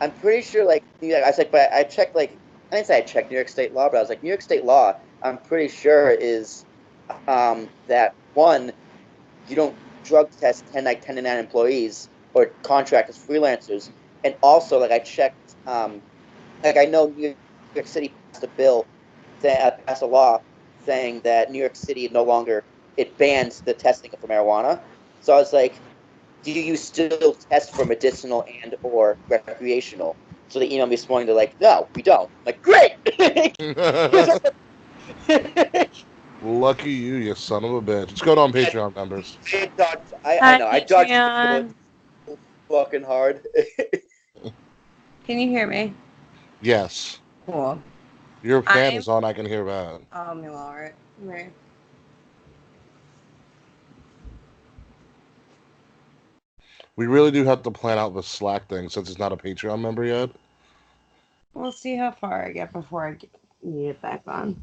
I'm pretty sure, like, I was like, but I checked, like, I didn't say I checked New York State law, but I was like, New York State law, I'm pretty sure is that one, you don't drug test 1099 employees or contractors, freelancers, and also, like, I checked, like, I know New York City passed a bill, passed a law saying that New York City no longer it bans the testing for marijuana. So I was like, do you still test for medicinal and or recreational? So they emailed me this morning. They're like, no, we don't. I'm like, great. Lucky you, you son of a bitch. Let's go on Patreon members. I Hi, know I dodged the bullet Patreon. so fucking hard. Can you hear me? Yes. Cool. Your fan I'm. is on, I can hear that. Oh, me alright. Right. We really do have to plan out the Slack thing since it's not a Patreon member yet. We'll see how far I get before need it back on.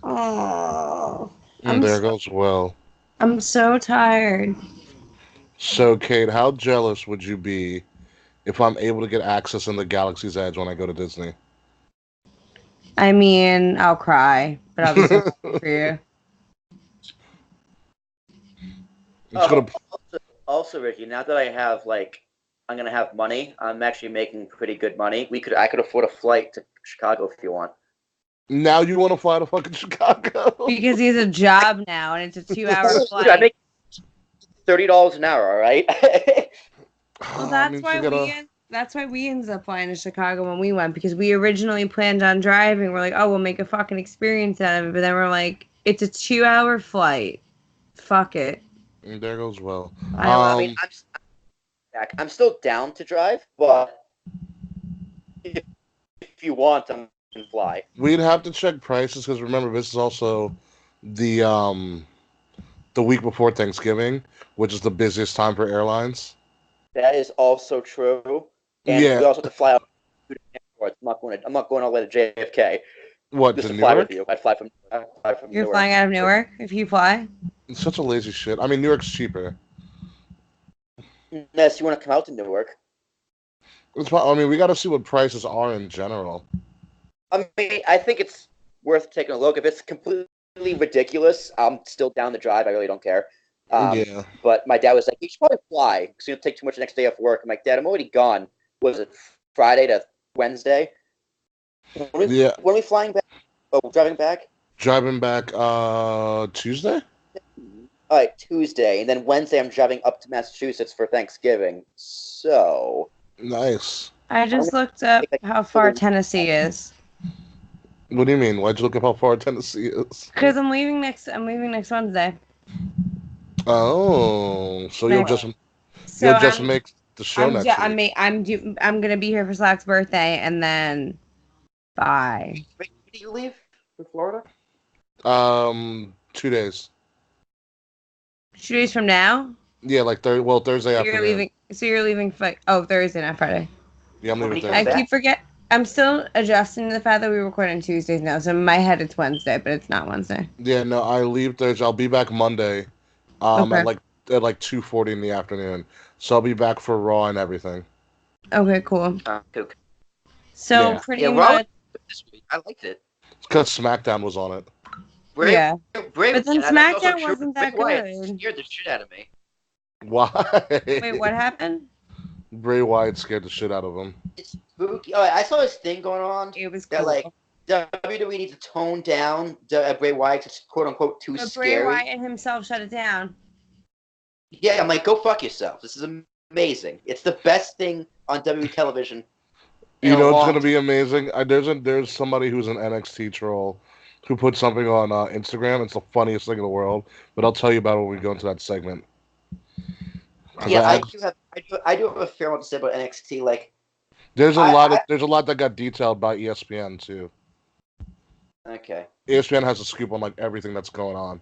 Oh, And there goes Will. I'm so tired. So, Kate, how jealous would you be if I'm able to get access in the Galaxy's Edge when I go to Disney? I mean, I'll cry, but I'll be so happy for you. It's gonna. Also, Ricky, now that I have like, I'm gonna have money. I'm actually making pretty good money. I could afford a flight to Chicago if you want. Now you want to fly to fucking Chicago? Because he has a job now, and it's a 2-hour Dude, I flight. make $30 an hour. All right. Well, I mean, you gotta. that's why we ended up flying to Chicago when we went, because we originally planned on driving. We're like, oh, we'll make a fucking experience out of it, but then we're like, it's a 2-hour flight. Fuck it. And there goes Will. I mean, I'm still down to drive, but if you want, I can fly. We'd have to check prices because remember this is also the the week before Thanksgiving, which is the busiest time for airlines. That is also true, and we Yeah. also have to fly out to airports. I'm not going all the way to JFK What, just to to fly with Newark? you. I fly from You're Newark. flying out of Newark if you fly? It's such a lazy shit. I mean, Newark's cheaper. Unless you want to come out to Newark. I mean, we got to see what prices are in general. I mean, I think it's worth taking a look. If it's completely ridiculous, I'm still down to drive. I really don't care. Yeah. But my dad was like, "You should probably fly because you'll take too much the next day off work." I'm like, "Dad, I'm already gone. Was it Friday to Wednesday? Yeah. When are we flying back? Oh, driving back? Driving back Tuesday? All right, Tuesday, and then Wednesday I'm driving up to Massachusetts for Thanksgiving. So Nice. I just looked up how far Tennessee is. What do you mean? Why'd you look up how far Tennessee is? Because I'm leaving next Wednesday. Oh, so So you'll just make the show next week. I'm gonna be here for Slack's birthday, and then bye. Wait, when do you leave for Florida? 2 days. 2 days from now. Yeah, like Thursday So afternoon. you're leaving for Thursday, not Friday. Yeah, I'm leaving I Thursday. keep forget. I'm still adjusting to the fact that we record on Tuesdays now. So in my head it's Wednesday, but it's not Wednesday. Yeah, no, I leave Thursday. I'll be back Monday. Okay. At like 2:40 in the afternoon. So I'll be back for Raw and everything. Okay. Cool. Cool. So Yeah. pretty Yeah, much. this week. I liked it. It's because SmackDown was on it. Yeah. Bray, But then and that's also SmackDown true. wasn't Bray that Wyatt good. scared the shit out of me. Why? Wait, what happened? Bray Wyatt scared the shit out of him. It's spooky. Oh, I saw this thing going on It was that cool. like WWE needs to tone down Bray Wyatt. It's quote unquote too But Bray scary. Wyatt himself shut it down. Yeah, I'm like, go fuck yourself. This is amazing. It's the best thing on WWE television. You know it's gonna be amazing. There's somebody who's an NXT troll who put something on Instagram. It's the funniest thing in the world. But I'll tell you about it when we go into that segment. Yeah, I do have a fair amount to say about NXT. Like, there's a lot that got detailed by ESPN too. Okay. ESPN has a scoop on like everything that's going on.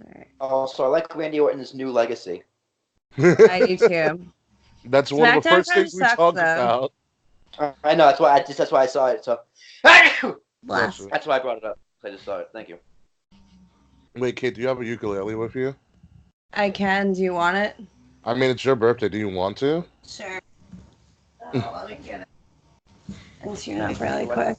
Right. Also, I like Randy Orton's new legacy. I do too. That's one of the first things we talked about. I know that's why I saw it. So Bless. that's why I brought it up. I just saw it. Thank you. Wait, Kate, do you have a ukulele with you? I can. Do you want it? I mean, it's your birthday. Do you want to? Sure. Let me get it. And tune up really quick.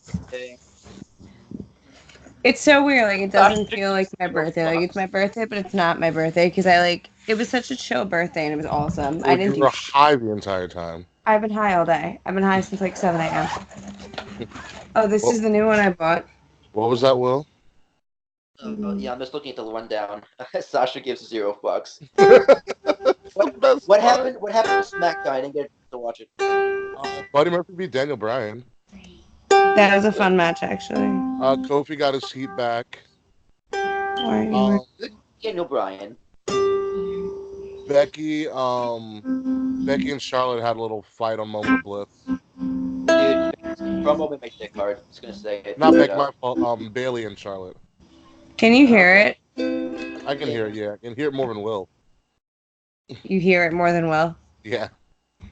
It's so weird. Like, it doesn't feel like my birthday. Like, it's my birthday, but it's not my birthday because it was such a chill birthday and it was awesome. Well, I didn't you were high the entire time. I've been high all day. I've been high since like 7 a.m. Oh, this is the new one I bought. What was that, Will? Yeah, I'm just looking at the rundown. Sasha gives $0. What happened? What happened to SmackDown? I didn't get to watch it. Buddy Murphy beat Daniel Bryan. That was a fun match, actually. Kofi got his heat back. Daniel Bryan. Becky and Charlotte had a little fight on Moment of Bliss. Dude, promo made my dick hard. I'm just gonna say it. Not Becky, my fault. Bailey and Charlotte. Can you hear it? I can hear it, yeah. I can hear it more than Will. You hear it more than Will? Yeah.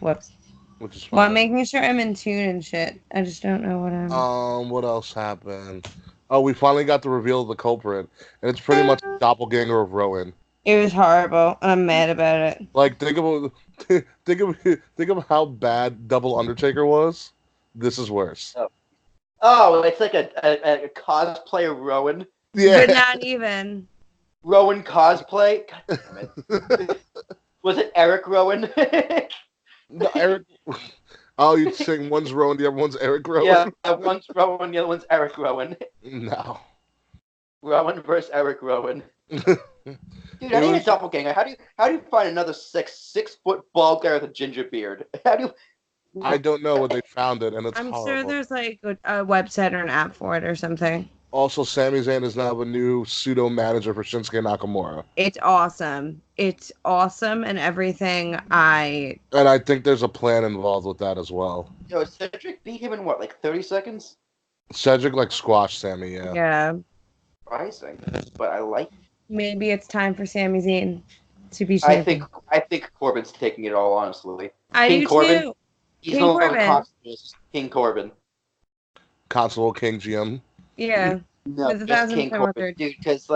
Whoops. Which is fine. Well, I'm making sure I'm in tune and shit. I just don't know what I'm... What else happened? Oh, we finally got the reveal of the culprit, and it's pretty much a doppelganger of Rowan. It was horrible, and I'm mad about it. Like, think of how bad Double Undertaker was. This is worse. Oh, it's like a cosplay of Rowan. Yeah. But not even. Rowan cosplay? God damn it. Was it Eric Rowan? No, Eric. Oh, you're saying one's Rowan, the other one's Eric Rowan? Yeah, one's Rowan, the other one's Eric Rowan. No. Rowan versus Eric Rowan. Dude, I need a doppelganger. How do you find another 6-foot bald guy with a ginger beard? I don't know, but they found it, and it's I'm horrible. sure there's like a website or an app for it or something. Also, Sami Zayn is now the new pseudo manager for Shinsuke Nakamura. It's awesome. It's awesome and everything. And I think there's a plan involved with that as well. Yo, Cedric beat him in what, like 30 seconds? Cedric squashed Sami, yeah. Yeah. Surprising, but I like. Maybe it's time for Sami Zayn to be champion. I think Corbin's taking it all, honestly. King Corbin. Too. He's King Corbin. King Corbin. Constable King GM. Yeah. No, just King Corbin, dude, because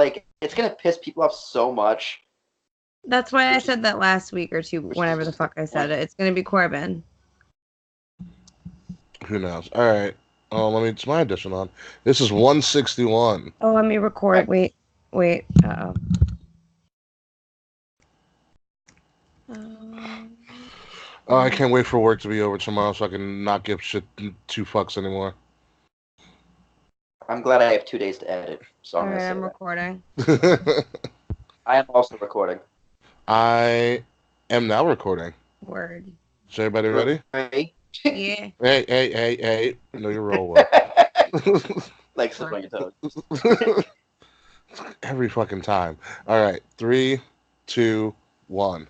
it's gonna piss people off so much. That's why I said that last week or two, whenever the fuck I said it. It's gonna be Corbin. Who knows? All right. It's my edition on. This is 161. Oh, let me record. Wait. Uh-oh. I can't wait for work to be over tomorrow so I can not give shit 2 fucks anymore. I'm glad I have 2 days to edit. So I'm recording. I am also recording. I am now recording. Word. Is everybody ready? Ready? Yeah. Hey. Know your role well. Like slip on your toes. Every fucking time. All right. 3, 2, 1.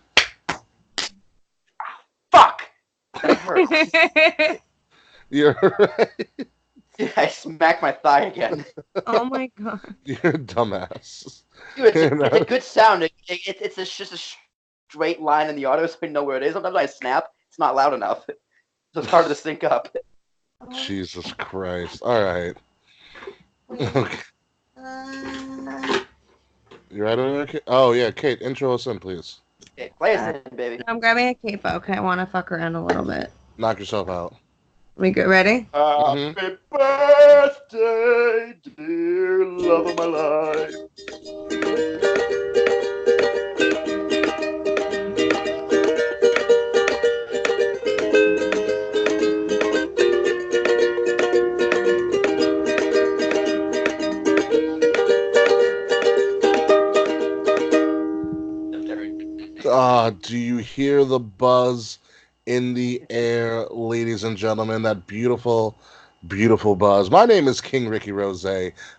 Fuck! That hurts. You're right. I smacked my thigh again. Oh my god. You're a dumbass. Dude, it's a good sound. It's just a straight line in the audio, so I know where it is. Sometimes I snap. It's not loud enough. So it's harder to sync up. Jesus Christ. All right. Okay. You ready? Okay. Oh, yeah. Kate, intro us in, please. Okay, play us in, baby. I'm grabbing a capo. Okay, I want to fuck around a little bit. Knock yourself out. We good? Ready? Happy birthday, dear love of my life. Do you hear the buzz in the air, ladies and gentlemen? That beautiful, beautiful buzz. My name is King Ricky Rose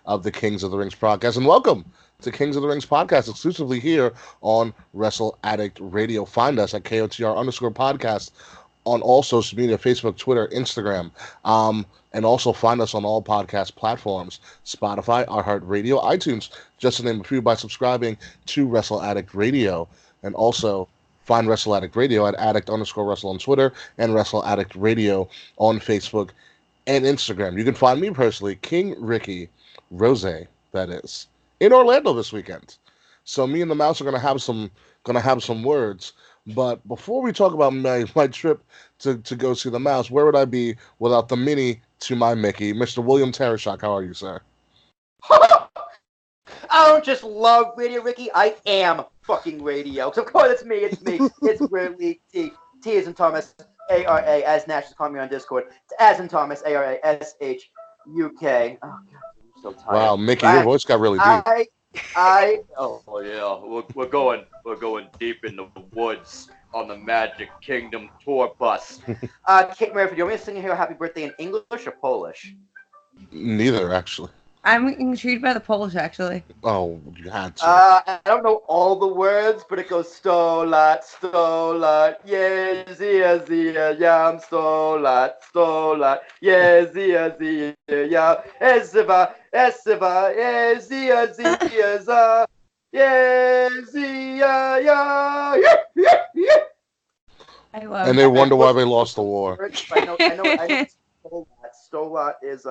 of the Kings of the Rings podcast, and welcome to Kings of the Rings podcast, exclusively here on Wrestle Addict Radio. Find us at KOTR_podcast on all social media, Facebook, Twitter, Instagram, and also find us on all podcast platforms, Spotify, iHeartRadio, iTunes, just to name a few, by subscribing to Wrestle Addict Radio. And also find Wrestle Addict Radio at addict_wrestle on Twitter and Wrestle Addict Radio on Facebook and Instagram. You can find me personally, King Ricky Rose, that is, in Orlando this weekend. So me and the Mouse are gonna have some words But before we talk about my trip to go see the mouse, where would I be without the mini to my Mickey, Mr. William Tarashak? How are you, sir? I don't just love Radio Ricky. I am fucking radio. So of course it's me. It's me. It's Ridley T. T is in Thomas. ARA as Nash is calling me on Discord. It's as in Thomas. ARASHUK. Oh god, I'm so tired. Wow, Mickey, your voice got really deep. Oh yeah, we're going deep in the woods on the Magic Kingdom tour bus. Kate Murphy, do you want me to sing you a happy birthday in English or Polish? Neither, actually. I'm intrigued by the Polish, actually. Oh, you had to. I don't know all the words, but it goes stolat, yeah, zia, yam, stolat, yeah, zia, yam, esiva, yeah, zia, za, yeah, zia, yeah. I love And they wonder why they lost the war. I know. Stolat is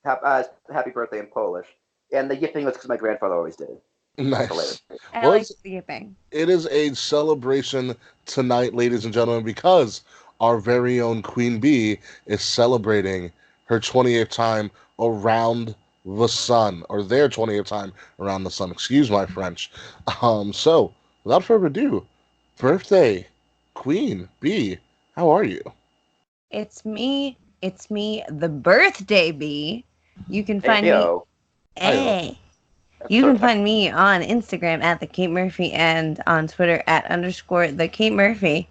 happy birthday in Polish, and the gifting was because my grandfather always did it. Nice. I like the gifting. It is a celebration tonight, ladies and gentlemen, because our very own Queen Bee is celebrating her 28th time around the sun, or their 28th time around the sun. Excuse my French. So, without further ado, birthday, Queen Bee, how are you? It's me, the birthday bee. You can find me. Hey. You can find me on Instagram at the Kate Murphy and on Twitter at _the Kate Murphy.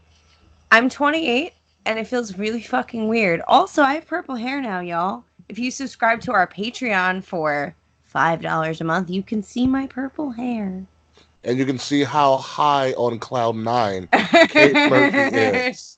I'm 28 and it feels really fucking weird. Also, I have purple hair now, y'all. If you subscribe to our Patreon for $5 a month, you can see my purple hair. And you can see how high on cloud 9 Kate Murphy is.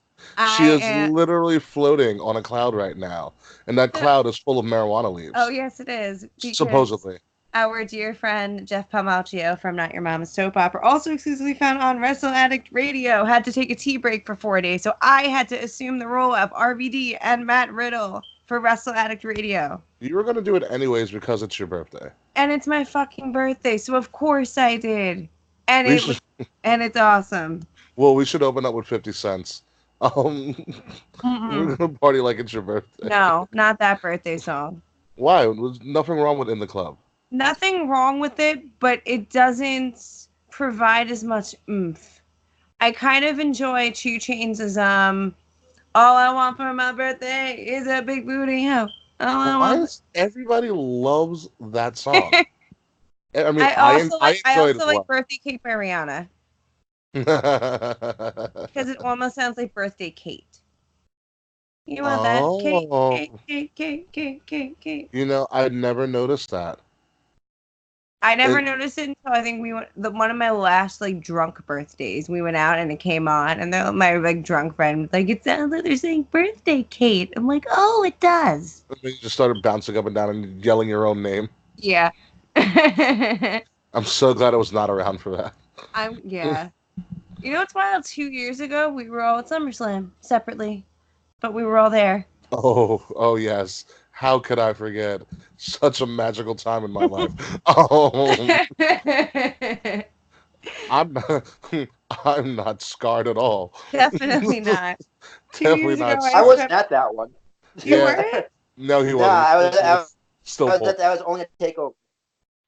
She is literally floating on a cloud right now. And that cloud is full of marijuana leaves. Oh, yes, it is. Supposedly. Our dear friend Jeff Palmaccio from Not Your Mama's Soap Opera, also exclusively found on Wrestle Addict Radio, had to take a tea break for 4 days. So I had to assume the role of RVD and Matt Riddle for Wrestle Addict Radio. You were going to do it anyways because it's your birthday. And it's my fucking birthday, so of course I did. And it's awesome. Well, we should open up with 50 cents. We're going to party like it's your birthday. No, not that birthday song. Why? There's nothing wrong with In the Club. Nothing wrong with it, but it doesn't provide as much oomph. I kind of enjoy 2 Chainz's All I Want for My Birthday is a Big Booty Ho. Everybody loves that song. I mean, I also like well. Birthday Cake by Rihanna. Because it almost sounds like Birthday Kate. You want that? Cake. You know, I'd never noticed that. I never noticed it until I think we went one of my last drunk birthdays. We went out and it came on, and my drunk friend was like, "It sounds like they're saying Birthday Kate." I'm like, "Oh, it does." And then you just started bouncing up and down and yelling your own name. Yeah. I'm so glad I was not around for that. Yeah. You know what's wild? 2 years ago, we were all at SummerSlam separately, but we were all there. Oh yes. How could I forget? Such a magical time in my life. I'm not scarred at all. Definitely not. Definitely not. I wasn't at that one. You weren't? No, he wasn't. I was only at Takeover.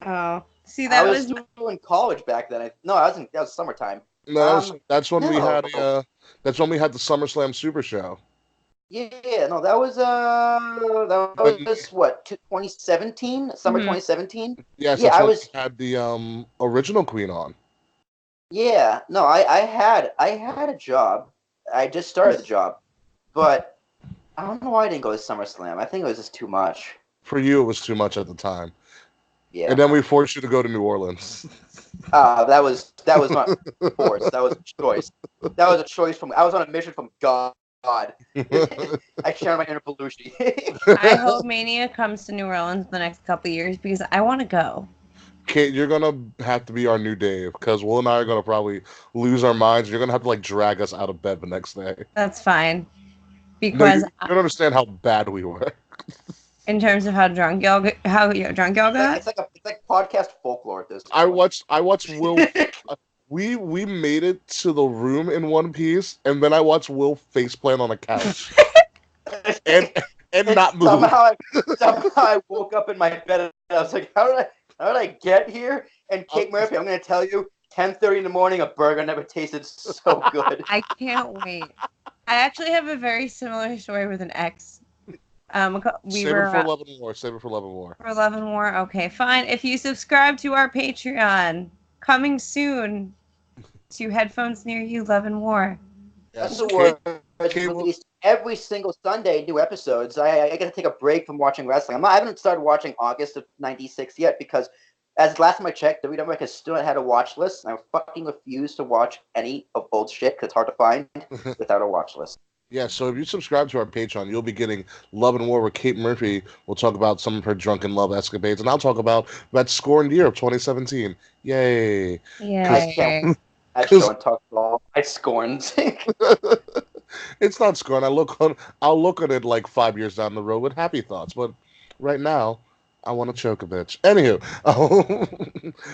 Oh, see, that was still in college back then. That was summertime. No, that's when we had that's when we had the SummerSlam Super Show. Yeah, no, that was what, 2017, summer 2017. Yes, yeah, we had the original Queen on. Yeah, no, I had a job. I just started the job, but I don't know why I didn't go to SummerSlam. I think it was just too much. For you, it was too much at the time. Yeah. And then we forced you to go to New Orleans. That was not forced. That was a choice. That was a choice I was on a mission from God. I share my inner Belushi. I hope Mania comes to New Orleans in the next couple of years because I want to go. Kate, you're gonna have to be our new Dave because Will and I are gonna probably lose our minds. You're gonna have to drag us out of bed the next day. That's fine, because you don't understand how bad we were. In terms of how drunk y'all got? It's like podcast folklore at this point. I watched Will. We made it to the room in one piece, and then I watched Will faceplant on a couch and not move. Somehow I woke up in my bed and I was like, how did I get here? And Kate Murphy, I'm going to tell you, 10:30 in the morning, a burger never tasted so good. I can't wait. I actually have a very similar story with an ex. Save it for Love and War. Save it for Love and War. For Love and War, okay, fine. If you subscribe to our Patreon, coming soon to headphones near you, Love and War. Yes. Love and War is released every single Sunday, new episodes. I got to take a break from watching wrestling. I haven't started watching August of '96 yet because, as last time I checked, WWE Network has still had a watch list. And I fucking refuse to watch any of old shit because it's hard to find without a watch list. Yeah, so if you subscribe to our Patreon, you'll be getting Love and War with Kate Murphy. We'll talk about some of her drunken love escapades, and I'll talk about that scorned year of 2017. Yay! Yay! I don't talk about my scorns. It's not scorn. I'll look at it like 5 years down the road with happy thoughts, but right now, I want to choke a bitch. Anywho,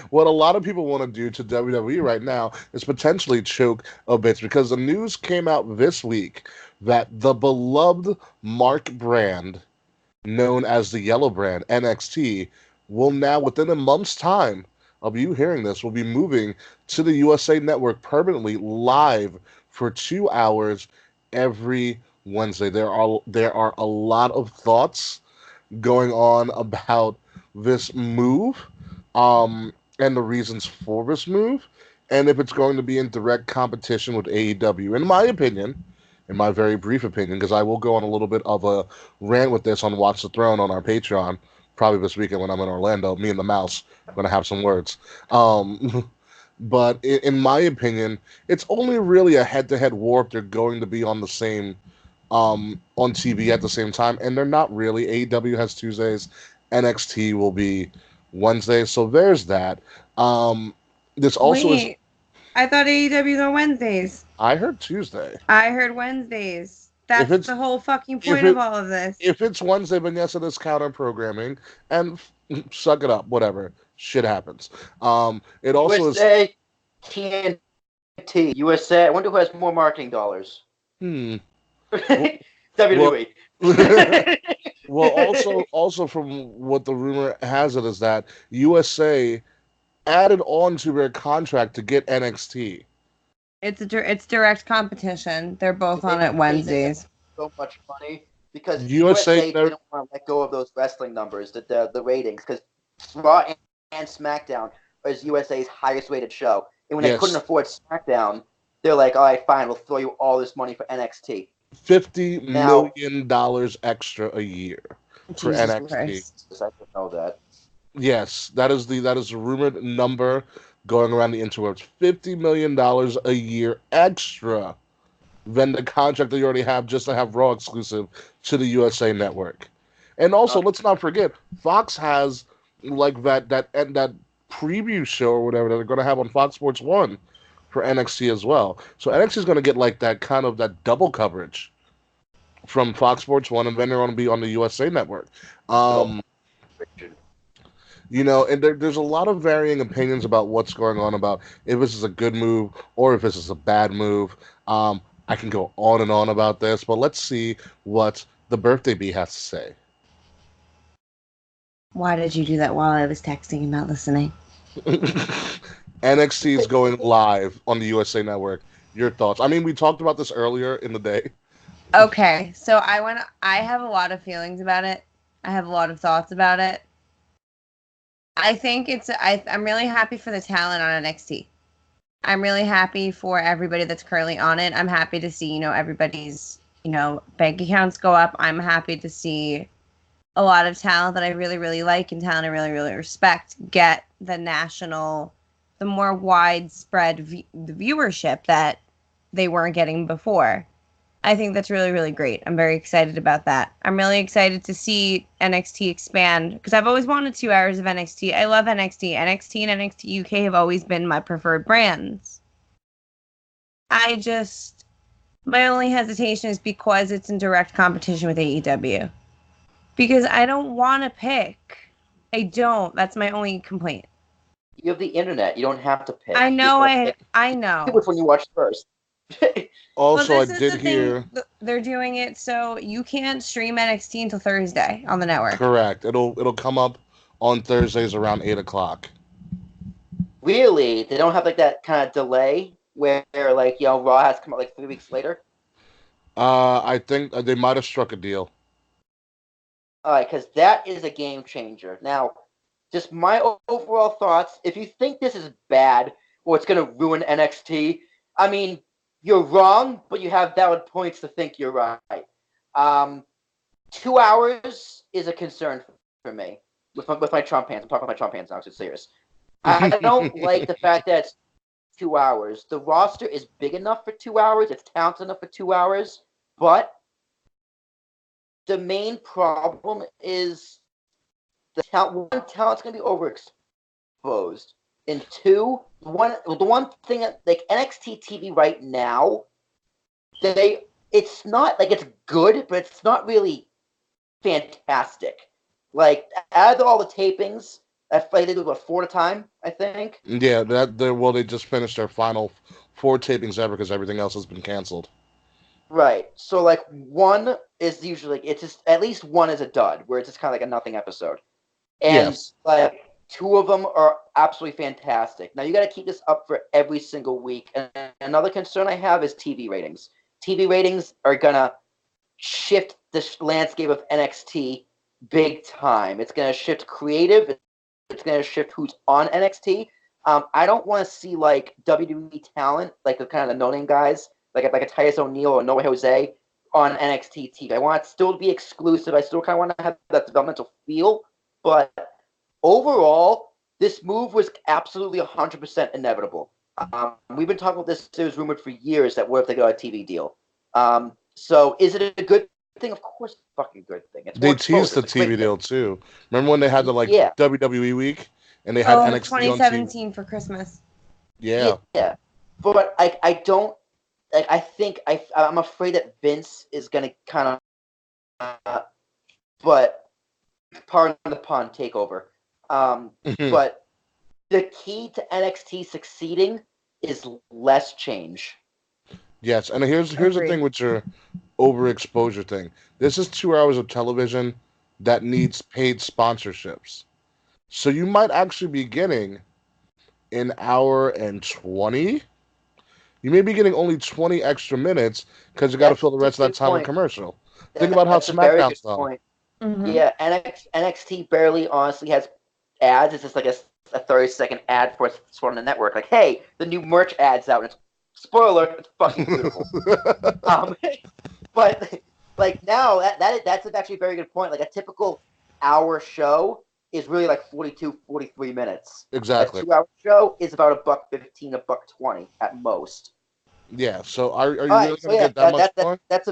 what a lot of people want to do to WWE right now is potentially choke a bitch because the news came out this week that the beloved Mark brand, known as the Yellow brand, NXT, will now, within a month's time of you hearing this, will be moving to the USA Network permanently live for 2 hours every Wednesday. There are a lot of thoughts going on about this move, and the reasons for this move, and if it's going to be in direct competition with AEW. In my opinion, in my very brief opinion, because I will go on a little bit of a rant with this on Watch the Throne on our Patreon, probably this weekend when I'm in Orlando. Me and the mouse are going to have some words. But in my opinion, it's only really a head-to-head war if they're going to be on the same on TV at the same time, and they're not really. AEW has Tuesdays, NXT will be Wednesdays, so there's that. This also Wait, I thought AEW's on Wednesdays. I heard Tuesday. I heard Wednesdays. That's the whole fucking point of all of this. If it's Wednesday, then yes, it is counter programming, and suck it up, whatever. Shit happens. It also USA, is TNT, USA. I wonder who has more marketing dollars. WWE. Well, also from what the rumor has it is that USA added on to their contract to get NXT. It's direct competition. They're both on at Wednesdays. So much money because USA they don't want to let go of those wrestling numbers, the ratings, because Raw and SmackDown is USA's highest rated show, and when they couldn't afford SmackDown, they're like, all right, fine, we'll throw you all this money for NXT. $50 million extra a year for NXT. Christ. I didn't know that. Yes, that is the rumored number going around the interwebs. $50 million a year extra than the contract that you already have just to have Raw exclusive to the USA Network. And also, let's not forget, Fox has like that preview show or whatever that they're going to have on Fox Sports 1 for NXT as well. So NXT is going to get like that kind of that double coverage from Fox Sports 1, and then they're going to be on the USA Network. You know, and there's a lot of varying opinions about what's going on, about if this is a good move or if this is a bad move. I can go on and on about this, but let's see what the birthday bee has to say. Why did you do that while I was texting and not listening? NXT is going live on the USA Network. Your thoughts? I mean, we talked about this earlier in the day. Okay, so I have a lot of feelings about it. I have a lot of thoughts about it. I think I'm really happy for the talent on NXT. I'm really happy for everybody that's currently on it. I'm happy to see, everybody's, bank accounts go up. I'm happy to see a lot of talent that I really, really like and talent I really, really respect get the more widespread the viewership that they weren't getting before. I think that's really, really great. I'm very excited about that. I'm really excited to see NXT expand because I've always wanted 2 hours of NXT. I love NXT. NXT and NXT UK have always been my preferred brands. My only hesitation is because it's in direct competition with AEW. Because I don't want to pick. I don't. That's my only complaint. You have the internet. You don't have to pick. I know. I Pick know. which one you watch first. Also, I did hear. They're doing it so you can't stream NXT until Thursday on the network. Correct. It'll come up on Thursdays around 8:00. Really? They don't have like that kind of delay where like Raw has to come out like 3 weeks later? I think they might have struck a deal. All right, because that is a game changer. Now, just my overall thoughts. If you think this is bad or it's going to ruin NXT, I mean, you're wrong, but you have valid points to think you're right. 2 hours is a concern for me with my Trump hands. I'm talking about my Trump hands now, so it's serious. I don't like the fact that it's 2 hours. The roster is big enough for 2 hours. It's talented enough for 2 hours, but the main problem is the talent's going to be overexposed. And two, the one thing that like NXT TV right now, it's not like it's good, but it's not really fantastic. Like out of all the tapings, they do about 4 at a time, I think. Yeah, they just finished their final 4 tapings ever because everything else has been canceled. Right. So like one is usually it's just at least one is a dud where it's just kind of like a nothing episode. And yes. like 2 of them are absolutely fantastic. Now you got to keep this up for every single week. And another concern I have is TV ratings. TV ratings are gonna shift the landscape of NXT big time. It's gonna shift creative. It's gonna shift who's on NXT. I don't want to see like WWE talent, like the kind of the no-name guys, like a Titus O'Neil or Noah Jose on NXT TV. I want it still to be exclusive. I still kind of want to have that developmental feel. But overall, this move was absolutely 100% inevitable. We've been talking about this. It was rumored for years that what if they got a TV deal? So is it a good thing? Of course, it's a fucking good thing. They teased the TV deal too. Remember when they had the WWE week and they had NXT 2017 on TV? For Christmas. Yeah. Yeah. But I don't. I think I'm afraid that Vince is gonna kind of, but pardon the pun, take over. But the key to NXT succeeding is less change. Yes, and here's the thing with your overexposure thing. This is 2 hours of television that needs paid sponsorships. So you might actually be getting an hour and 20. You may be getting only 20 extra minutes because you got to fill the rest of that time with commercial. Think about how SmackDown's done. Mm-hmm. Yeah, NXT barely honestly has ads. It's just like a 30-second ad for it's on the network. Like, hey, the new merch ad's out. And it's, spoiler, it's fucking beautiful. But like now, that's actually a very good point. Like a typical hour show is really like 42, 43 minutes. Exactly. A 2-hour show is about $1.15, $1.20 at most. Yeah. So are you really going to get that much more? That's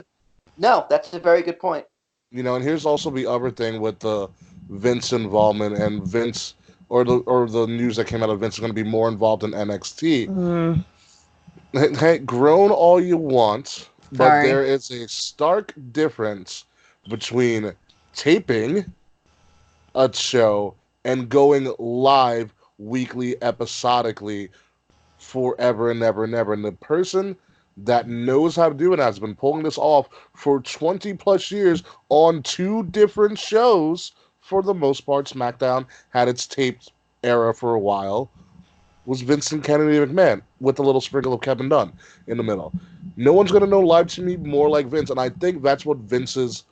a very good point. You know, and here's also the other thing with the Vince involvement and Vince or the news that came out of Vince is going to be more involved in NXT. Hey, groan all you want, but there is a stark difference between taping a show and going live weekly, episodically, forever and ever and ever. And the person that knows how to do it has been pulling this off for 20 plus years on 2 different shows. For the most part, SmackDown had its taped era for a while. Was Vincent Kennedy McMahon with a little sprinkle of Kevin Dunn in the middle. No one's going to know live to me more like Vince, and I think that's what Vince's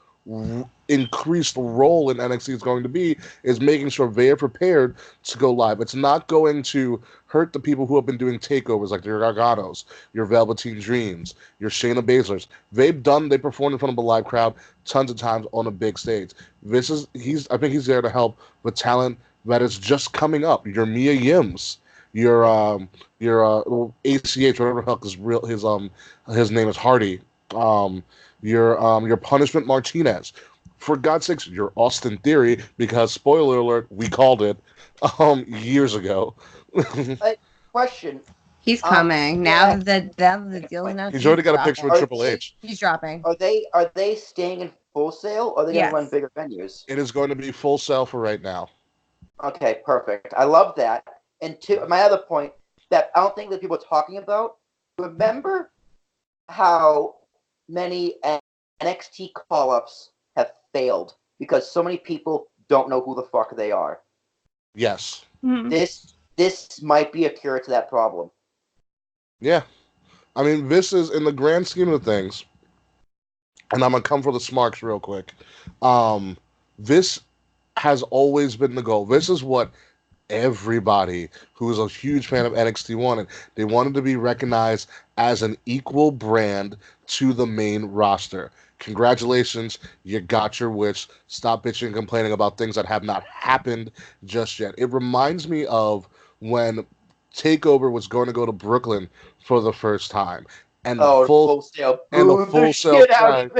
increased role in NXT is going to be, is making sure they're prepared to go live. It's not going to hurt the people who have been doing takeovers like your Garganos, your Velveteen Dreams, your Shayna Baszlers. They performed in front of a live crowd tons of times on a big stage. I think he's there to help with talent that is just coming up. Your Mia Yims, your ACH, whatever the hell his name is, Hardy. Your Punishment Martinez. For God's sakes, your Austin Theory, because spoiler alert, we called it years ago. Question. He's coming now. The deal's now. He's already got a picture with Triple H. He's dropping. Are they staying in Full Sail, or are they going to run bigger venues? It is going to be Full Sail for right now. Okay, perfect. I love that. And two, my other point that I don't think that people are talking about. Remember how many NXT call-ups have failed because so many people don't know who the fuck they are. Yes. Mm-hmm. This might be a cure to that problem. Yeah. I mean, this is, in the grand scheme of things, and I'm going to come for the smarks real quick. This has always been the goal. This is what everybody who is a huge fan of NXT wanted. They wanted to be recognized as an equal brand to the main roster. Congratulations, you got your wish. Stop bitching and complaining about things that have not happened just yet. It reminds me of when Takeover was going to go to Brooklyn for the first time, and the Full Sail crowd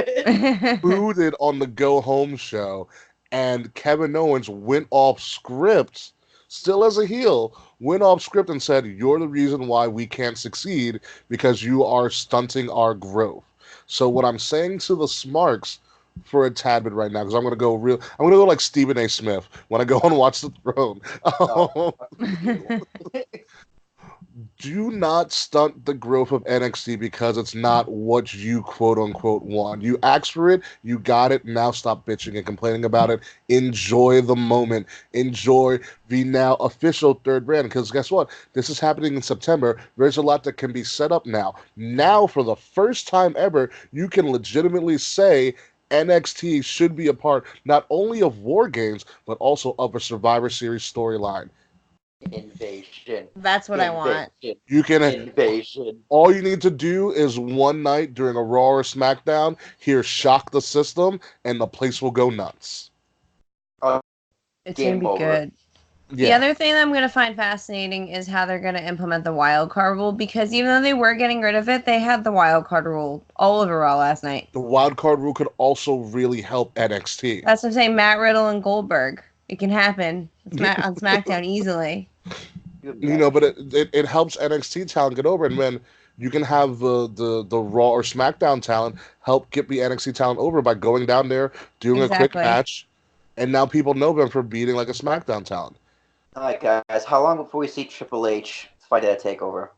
booed it on the Go Home show, and Kevin Owens went off script, still as a heel, went off script and said, "You're the reason why we can't succeed because you are stunting our growth." So what I'm saying to the Smarks for a tad bit right now, because I'm going to go like Stephen A. Smith when I go and watch the Throne. Do not stunt the growth of NXT because it's not what you quote unquote want. You asked for it, you got it, now stop bitching and complaining about it. Enjoy the moment. Enjoy the now official third brand, because guess what? This is happening in September. There's a lot that can be set up now. Now, for the first time ever, you can legitimately say NXT should be a part not only of War Games, but also of a Survivor Series storyline. Invasion. That's what I want. You can Invasion. All you need to do is one night during a Raw or SmackDown, hear "Shock the System," and the place will go nuts. It's gonna be good. Yeah. The other thing that I'm gonna find fascinating is how they're gonna implement the wild card rule, because even though they were getting rid of it, they had the wild card rule all over Raw last night. The wild card rule could also really help NXT. That's what I'm saying. Matt Riddle and Goldberg. It can happen on SmackDown easily. But it helps NXT talent get over, and when you can have the Raw or SmackDown talent help get the NXT talent over by going down there, doing a quick match, and now people know them for beating like a SmackDown talent. All right, guys. How long before we see Triple H fight at a Takeover?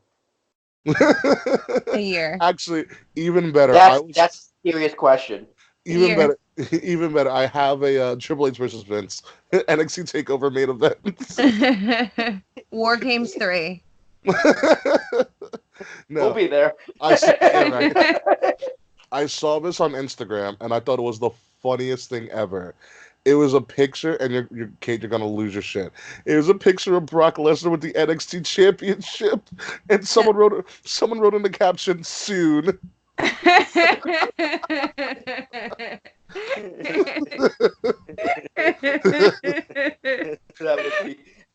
A year. Actually, even better. That's a serious question. Even better. I have a Triple H versus Vince NXT Takeover main event. War Games 3. No, we'll be there. I saw this on Instagram and I thought it was the funniest thing ever. It was a picture, and Kate, you're gonna lose your shit. It was a picture of Brock Lesnar with the NXT Championship, and someone wrote in the caption, "Soon."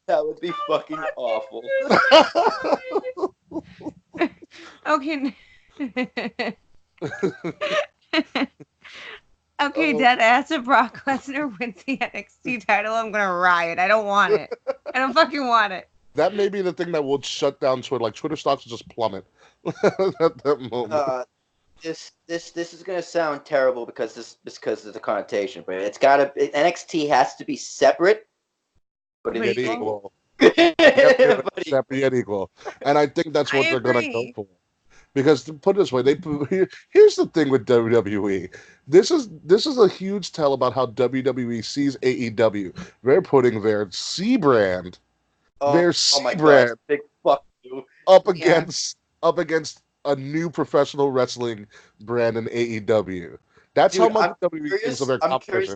That would be fucking awful. Okay. Okay, dead ass if Brock Lesnar wins the NXT title, I'm gonna riot. I don't want it. I don't fucking want it. That may be the thing that will shut down Twitter. Like, Twitter stocks will just plummet at that moment. This is gonna sound terrible because of the connotation, but NXT has to be separate, but equal. Separate yet equal. And I think that's what they're gonna go for. Because, to put it this way, here's the thing with WWE. This is a huge tell about how WWE sees AEW. They're putting their C brand, big fuck you, up against a new professional wrestling brand in AEW. That's how much WWE thinks of their competition.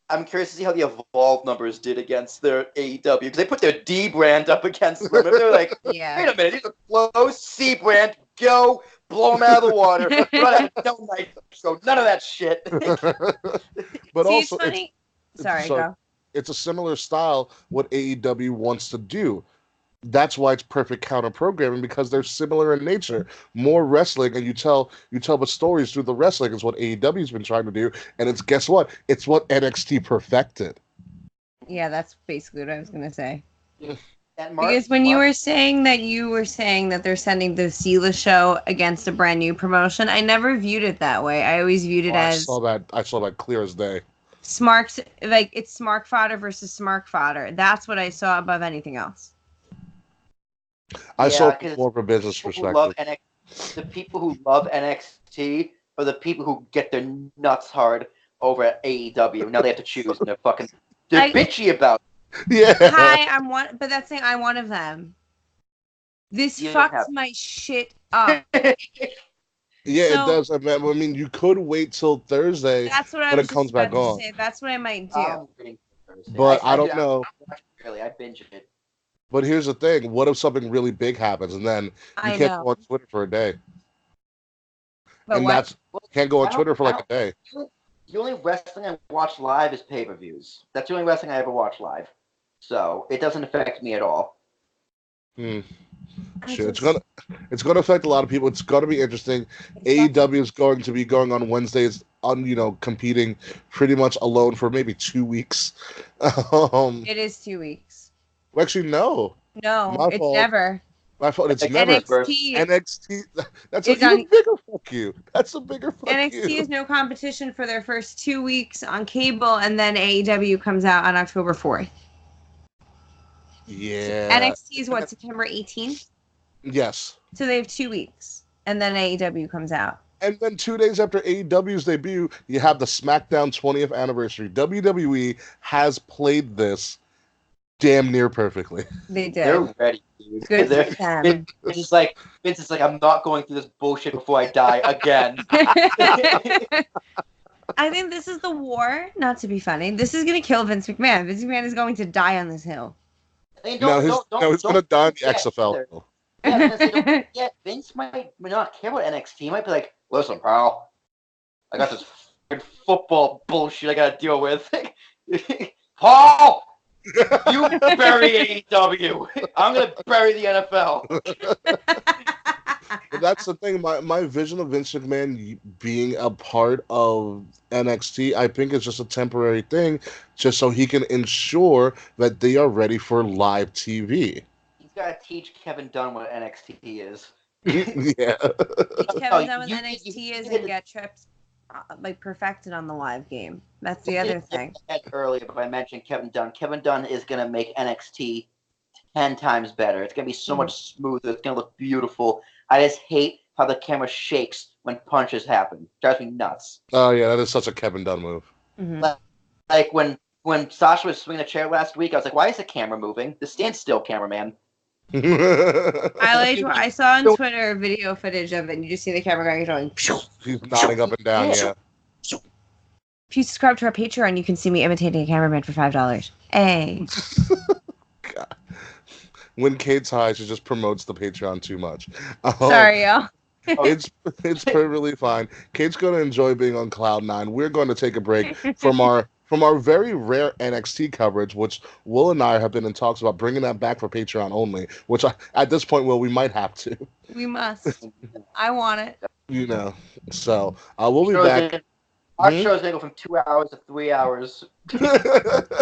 I'm curious to see how the Evolve numbers did against their AEW, because they put their D brand up against them. They're like, wait a minute, these are close. C brand, go, blow them out of the water. We're not having no night, so none of that shit. But see, also, it's funny. Go. It's a similar style what AEW wants to do. That's why it's perfect counter programming, because they're similar in nature. More wrestling, and you tell the stories through the wrestling is what AEW's been trying to do, and guess what? It's what NXT perfected. Yeah, that's basically what I was gonna say. Because when you were saying that they're sending the Sela show against a brand new promotion, I never viewed it that way. I always viewed it as I saw that clear as day. Smarks, like it's Smark fodder versus Smark fodder. That's what I saw above anything else. I saw it more from a business perspective. The people who love NXT are the people who get their nuts hard over at AEW. Now they have to choose, and they're bitchy about it. Yeah. Hi, I'm one, but that's saying I'm one of them. This fucks my shit up. Yeah, so, it does. I mean, you could wait till Thursday when it comes back on. Say. That's what I might do. But I don't know. I binge it. But here's the thing: what if something really big happens, and then you can't go on Twitter for a day? But and can't go on Twitter for like a day. The only wrestling I watch live is pay-per-views. That's the only wrestling I ever watch live, so it doesn't affect me at all. Sure. It's gonna affect a lot of people. It's gonna be interesting. AEW is going to be going on Wednesdays competing pretty much alone for maybe 2 weeks. It is 2 weeks. Actually, no. No, it's never. My fault. It's never. NXT. That's a even bigger fuck you. That's a bigger fuck NXT you. NXT is no competition for their first 2 weeks on cable, and then AEW comes out on October 4th. Yeah. NXT is what, September 18th? Yes. So they have 2 weeks, and then AEW comes out. And then 2 days after AEW's debut, you have the SmackDown 20th anniversary. WWE has played this damn near perfectly. They did. They're ready. Dude. Good for them. Vince is like, I'm not going through this bullshit before I die again. I think this is the war. Not to be funny. This is going to kill Vince McMahon. Vince McMahon is going to die on this hill. He's going to die in the XFL. Yeah, Vince might not care about NXT. He might be like, listen, pal, I got this football bullshit I got to deal with. Paul! You bury AEW. I'm going to bury the NFL. But that's the thing. My vision of Vince McMahon being a part of NXT, I think, is just a temporary thing, just so he can ensure that they are ready for live TV. He's got to teach Kevin Dunn what NXT is. Yeah. Teach Kevin Dunn what NXT is and get trips perfected on the live game. That's the other thing. I said earlier, but I mentioned Kevin Dunn. Kevin Dunn is going to make NXT 10 times better. It's going to be so much smoother. It's going to look beautiful. I just hate how the camera shakes when punches happen. Drives me nuts. Oh, yeah, that is such a Kevin Dunn move. Mm-hmm. Like when Sasha was swinging the chair last week, I was like, why is the camera moving? The stand still, cameraman. I saw on Twitter video footage of it, and you just see the camera going. He's nodding up and down, yeah. If you subscribe to our Patreon, you can see me imitating a cameraman for $5. Hey. God. When Kate's high, she just promotes the Patreon too much. Sorry, y'all. It's perfectly fine. Kate's going to enjoy being on Cloud 9. We're going to take a break from our very rare NXT coverage, which Will and I have been in talks about bringing that back for Patreon only, which at this point, Will, we might have to. We must. I want it. So we'll be back. Our show's going to go from 2 hours to 3 hours.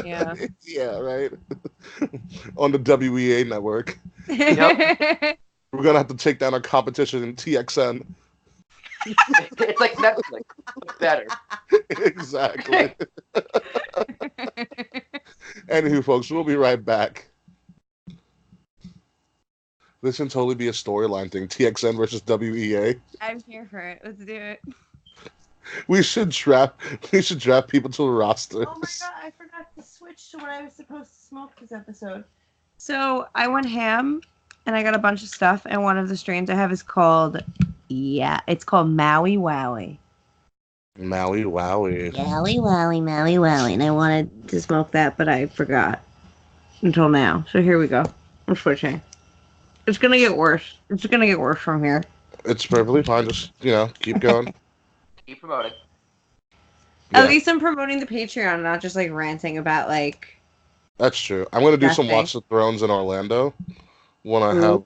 Yeah. Yeah, right. On the WEA network. Yep. We're going to have to take down our competition in TXN. It's like Netflix, but better. Exactly. Anywho, folks, we'll be right back. This can totally be a storyline thing. TXN versus WEA. I'm here for it. Let's do it. We should draft people to the roster. Oh my god, I forgot to switch to what I was supposed to smoke this episode. So I went ham and I got a bunch of stuff, and one of the strains I have is called Maui Wowie. Maui Wowie. Maui Wowie, Maui Wowie. And I wanted to smoke that, but I forgot until now. So here we go. I'm switching. It's gonna get worse. It's gonna get worse from here. It's perfectly fine. Just, keep going. Keep promoting. Yeah. At least I'm promoting the Patreon, not just ranting about That's true. I'm gonna do some Watch the Thrones in Orlando. I'm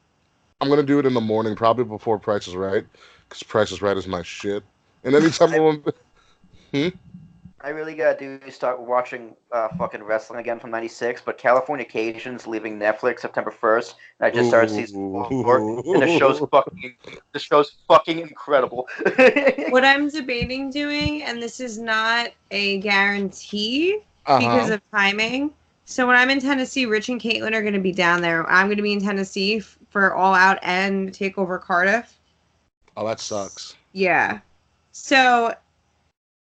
gonna do it in the morning, probably before Price is Right, because Price is Right is my shit. And anytime I really gotta start watching fucking wrestling again from '96, but Californication's leaving Netflix September 1st, and I just started season 4, and the show's fucking incredible. What I'm debating doing, and this is not a guarantee because of timing. So when I'm in Tennessee, Rich and Caitlin are going to be down there. I'm going to be in Tennessee for All Out and TakeOver Cardiff. Oh, that sucks. Yeah. So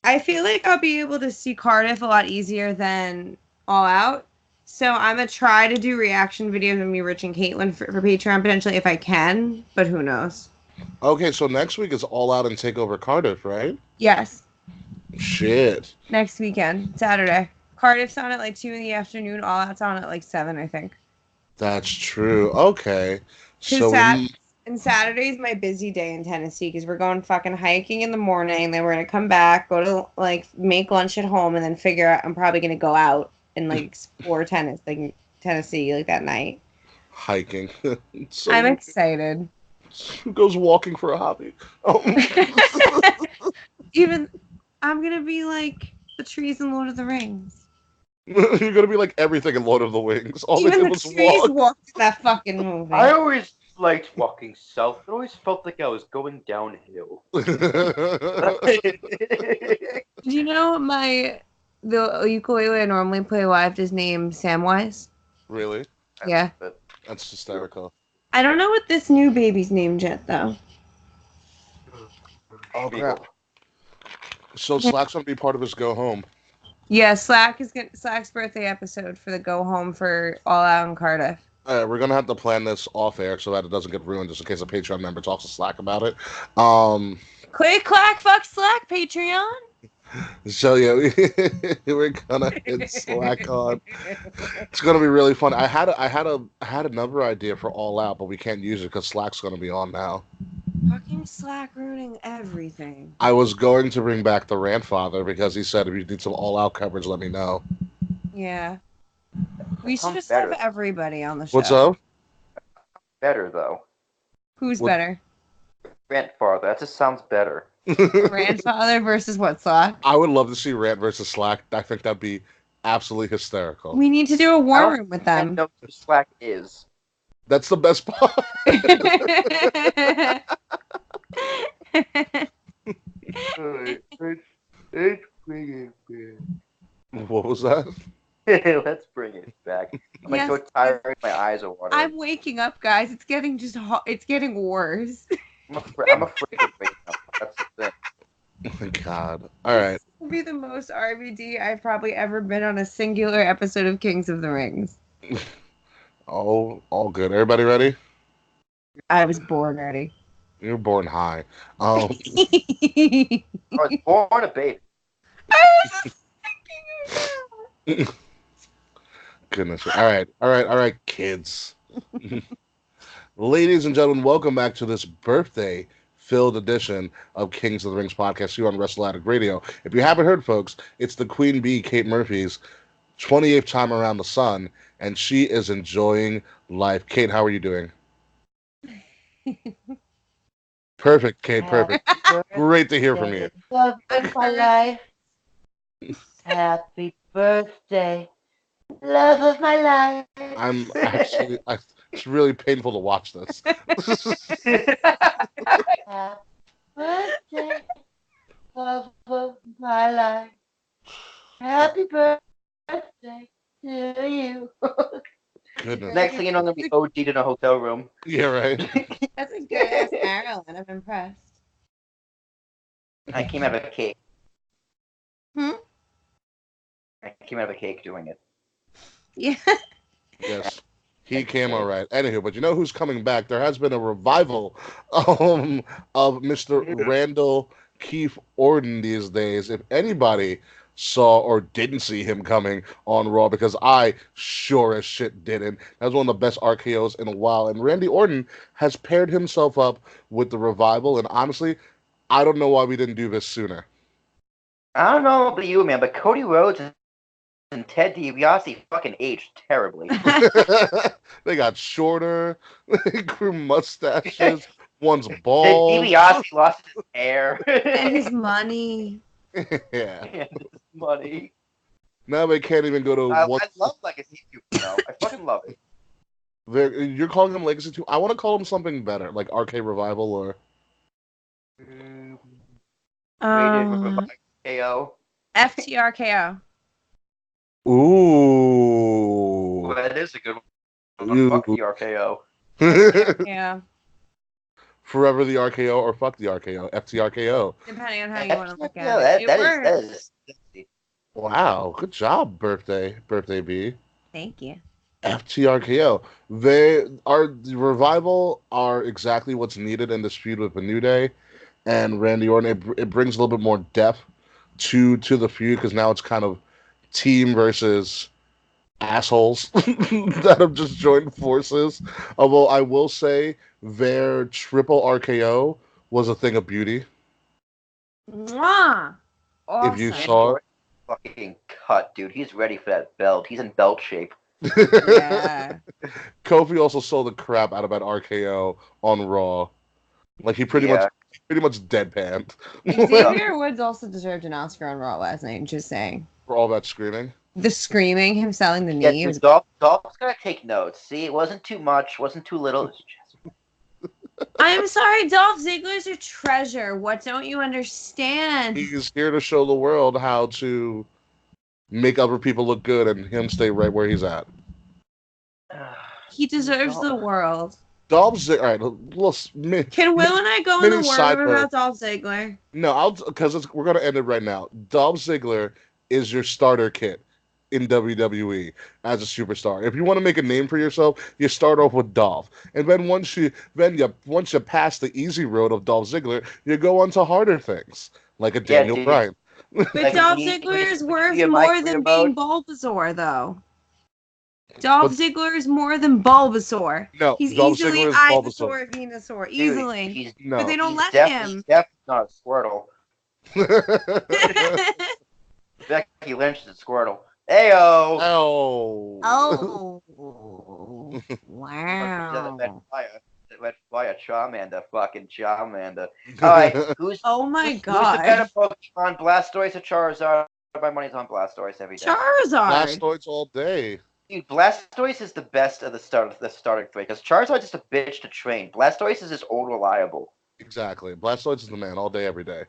I feel like I'll be able to see Cardiff a lot easier than All Out. So I'm going to try to do reaction videos of me, Rich, and Caitlin for Patreon potentially if I can, but who knows. Okay, so next week is All Out and TakeOver Cardiff, right? Yes. Shit. Next weekend, Saturday. Cardiff's on at like 2 in the afternoon. All Out's on at like 7, I think. That's true. Okay. So And Saturday's my busy day in Tennessee because we're going fucking hiking in the morning. Then we're going to come back, go to like make lunch at home, and then figure out I'm probably going to go out and like explore Tennessee like that night. Hiking. So I'm excited. Who goes walking for a hobby? Oh. Even I'm going to be like the trees in Lord of the Rings. You're going to be like everything in Lord of the Rings. All Even they did the was trees walk. walked in that fucking movie. I always liked walking south. It always felt like I was going downhill. Do you know the ukulele I normally play live is named Samwise? Really? Yeah. That's hysterical. I don't know what this new baby's named yet, though. Oh, crap. So Slack's going to be part of his go home. Yeah, Slack's birthday episode for the go home for All Out in Cardiff. We're going to have to plan this off air so that it doesn't get ruined just in case a Patreon member talks to Slack about it. Click, clack, fuck, Slack, Patreon. So yeah, we're gonna hit Slack on. It's gonna be really fun. I had another idea for All Out, but we can't use it because Slack's gonna be on now. Fucking Slack ruining everything. I was going to bring back the Rantfather because he said if you need some All Out coverage, let me know. Yeah, we should just have everybody on the show. What's up? Better though. Who's better? Rantfather. That just sounds better. Grandfather versus what, Slack? I would love to see Rant versus Slack. I think that'd be absolutely hysterical. We need to do a war room with them. I know who Slack is. That's the best part. Let's bring it back. What was that? Let's bring it back. I'm like so tired. My eyes are watering. I'm waking up, guys. It's getting it's getting worse. I'm afraid of waking up. That's the thing. Oh my God. All right. This will be the most RVD I've probably ever been on a singular episode of Kings of the Rings. All good. Everybody ready? I was born ready. You were born high. I was born a baby. I was just thinking about Goodness. All right, kids. Ladies and gentlemen, welcome back to this birthday-filled edition of Kings of the Rings podcast here on Wrestle Addict Radio. If you haven't heard, folks, it's the Queen Bee, Kate Murphy's 28th time around the sun, and she is enjoying life. Kate, how are you doing? Perfect, Kate, perfect. Great to hear from you. Love of my life. Happy birthday. Love of my life. I'm actually, it's really painful to watch this. Happy birthday. Love of my life. Happy birthday to you. Goodness. Next thing you know, I'm gonna be OD'd in a hotel room. Yeah, right. That's a good ass Marilyn. I'm impressed. I came out of a cake. Hmm? I came out of a cake doing it. Yeah. Yes. He came all right. Anywho, but you know who's coming back? There has been a revival of Mr. Randall Keith Orton these days. If anybody saw or didn't see him coming on Raw, because I sure as shit didn't. That was one of the best RKOs in a while. And Randy Orton has paired himself up with the revival. And honestly, I don't know why we didn't do this sooner. I don't know about you, man, but Cody Rhodes and Ted DiBiase fucking aged terribly. They got shorter. They grew mustaches. One's bald. DiBiase lost his hair. And his money. Yeah. And his money. Now they can't even go to. I love Legacy 2, I fucking love it. You're calling him Legacy 2? I want to call him something better, like RK Revival or. KO. FTR-Kate-O. Ooh. Well, that is a good one. Fuck the RKO. Yeah. Forever the RKO or fuck the RKO. FTR-K-O. Depending on how you want to look Yeah, at it. that Works. is sexy. Wow, good job, birthday B. Thank you. FTR-K-O. The Revival are exactly what's needed in this feud with the New Day and Randy Orton. It brings a little bit more depth to the feud because now it's kind of team versus assholes that have just joined forces. Although I will say their triple RKO was a thing of beauty. Mwah! If you Awesome. saw it. Fucking cut, dude. He's ready for that belt. He's in belt shape. Yeah. Kofi also sold the crap out of that RKO on Raw. Like he pretty much deadpanned. Xavier Woods also deserved an Oscar on Raw last night, just saying. For all that screaming. The screaming, him selling the Yeah, knee. dude, Dolph's gotta take notes. See, it wasn't too much, wasn't too little. It's just... I'm sorry, Dolph Ziggler's a treasure. What don't you understand? He's here to show the world how to make other people look good and him stay right where he's at. He deserves the world. Dolph Ziggler. All right, Can Will and I go in the mini war room sidebar. about Dolph Ziggler? No, because we're gonna end it right now. Dolph Ziggler is your starter kit in WWE as a superstar. If you want to make a name for yourself, you start off with Dolph, and then once you pass the easy road of Dolph Ziggler, you go on to harder things like a Daniel Bryan. But Like, Dolph you- Ziggler is worth you more mic than remote? being Bulbasaur, though. Dolph Ziggler is more than Bulbasaur. No, He's Dolph easily Ziggler is Ivysaur, Venusaur, easily. Dude, No. But they don't he's let definitely him. not a Squirtle. Becky Lynch is a Squirtle. Ayo! Oh. Oh. Wow. That went via Charmander, fucking Charmander. Alright, Oh my who's the better god. Pokemon, Blastoise or Charizard? My money's on Blastoise every day. Charizard. Blastoise all day. Dude, Blastoise is the best of the starting three, because Charizard's just a bitch to train. Blastoise is just old reliable. Exactly. Blastoise is the man all day, every day.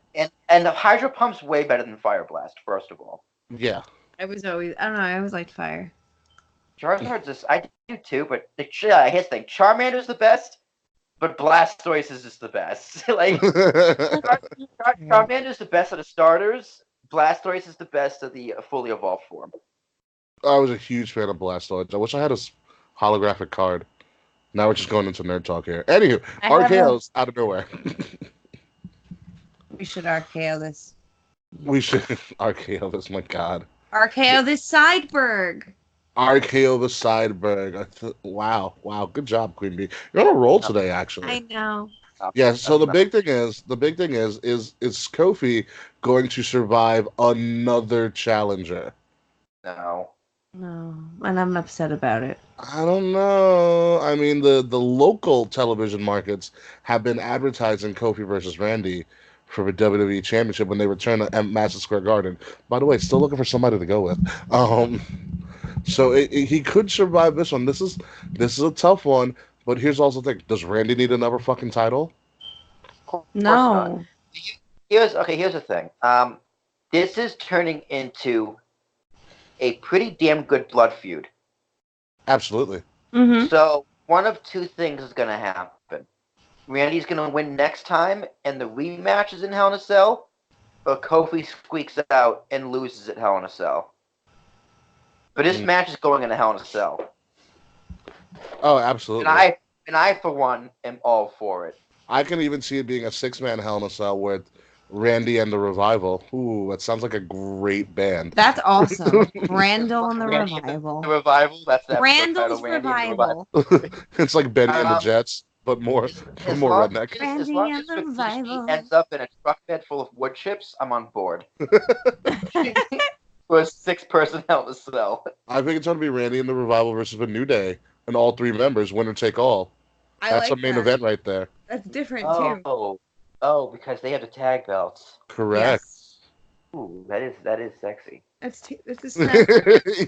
And the Hydro Pump's way better than Fire Blast, first of all. Yeah. I always liked fire. Charizard's just, I do too, but here's the thing. Charmander's the best, but Blastoise is just the best. Like, Charmander's the best of the starters. Blastoise is the best of the fully evolved form. I was a huge fan of Blastoise. I wish I had a holographic card. Now we're just going into nerd talk here. Anywho, RKO's out of nowhere. We should RKO this. We should RKO this, my god. RKO this Sideberg. RKO the Sideberg. Wow. Good job, Queen Bee. You're on a roll today, actually. I know. Yeah, so the big thing is Kofi going to survive another challenger? No. No, and I'm upset about it. I don't know. I mean, the local television markets have been advertising Kofi versus Randy for the WWE Championship when they return to Madison Square Garden. By the way, still looking for somebody to go with. So he could survive this one. This is a tough one. But here's also the thing: does Randy need another fucking title? No. Here's the thing. This is turning into a pretty damn good blood feud. Absolutely. Mm-hmm. So one of two things is going to happen. Randy's going to win next time, and the rematch is in Hell in a Cell, or Kofi squeaks out and loses at Hell in a Cell. But this match is going into Hell in a Cell. Oh, absolutely. And I for one am all for it. I can even see it being a 6-man Hell in a Cell with Randy and the Revival. Ooh, that sounds like a great band. That's awesome. Randall and the Revival. The Revival. That's that Randall's title, Revival. It's like Benny and the Jets, but more redneck. As long as Rikishi ends up in a truck bed full of wood chips, I'm on board. For a 6-person Hell in a Cell. I think it's going to be Randy and the Revival versus the New Day, and all 3 members, winner take all. That's a main event right there. That's different too. Oh, because they have the tag belts. Correct. Yes. Ooh, that is sexy. This is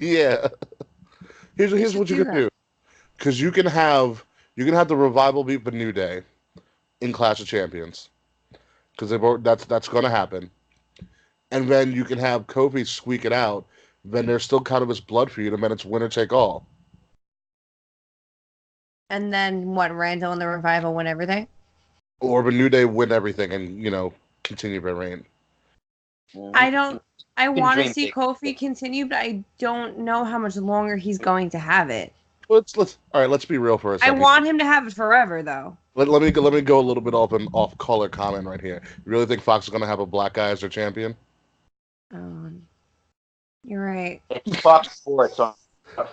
Yeah. Here's what you can do. Because you can have the Revival beat the New Day in Clash of Champions. Because that's going to happen. And then you can have Kofi squeak it out. Then there's still kind of this blood feud, and then it's winner take all. And then what? Randall and the Revival win everything. Or the New Day win everything and continue their reign. I don't. I want to see big. Kofi continue, but I don't know how much longer he's going to have it. Let's all right. Let's be real for a second. I want him to have it forever, though. Let me go a little bit off an off-color comment right here. You really think Fox is going to have a black guy as their champion? You're right. It's Fox Sports on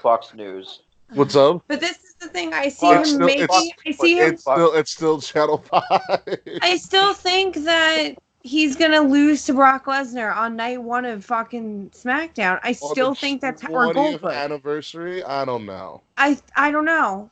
Fox News. What's up? But this is the thing. I see him making. I see him. It's still Channel 5. I still think that he's gonna lose to Brock Lesnar on night 1 of fucking SmackDown. I still think that's or Goldberg. Anniversary. I don't know. I don't know.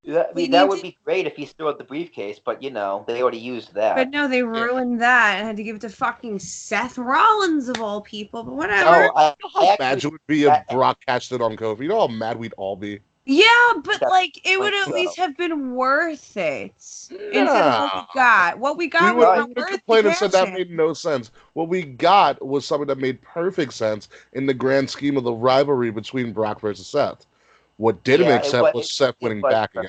That would be great if he still had the briefcase, but they already used that. But no, they ruined that and had to give it to fucking Seth Rollins of all people. But whatever. How mad you would be if Brock cashed it on Kofi? You know how mad we'd all be. Yeah, but it would at least have been worth it instead of what we got. We would have complained and said that made no sense. What we got was something that made perfect sense in the grand scheme of the rivalry between Brock versus Seth. What didn't make sense was Seth winning back again.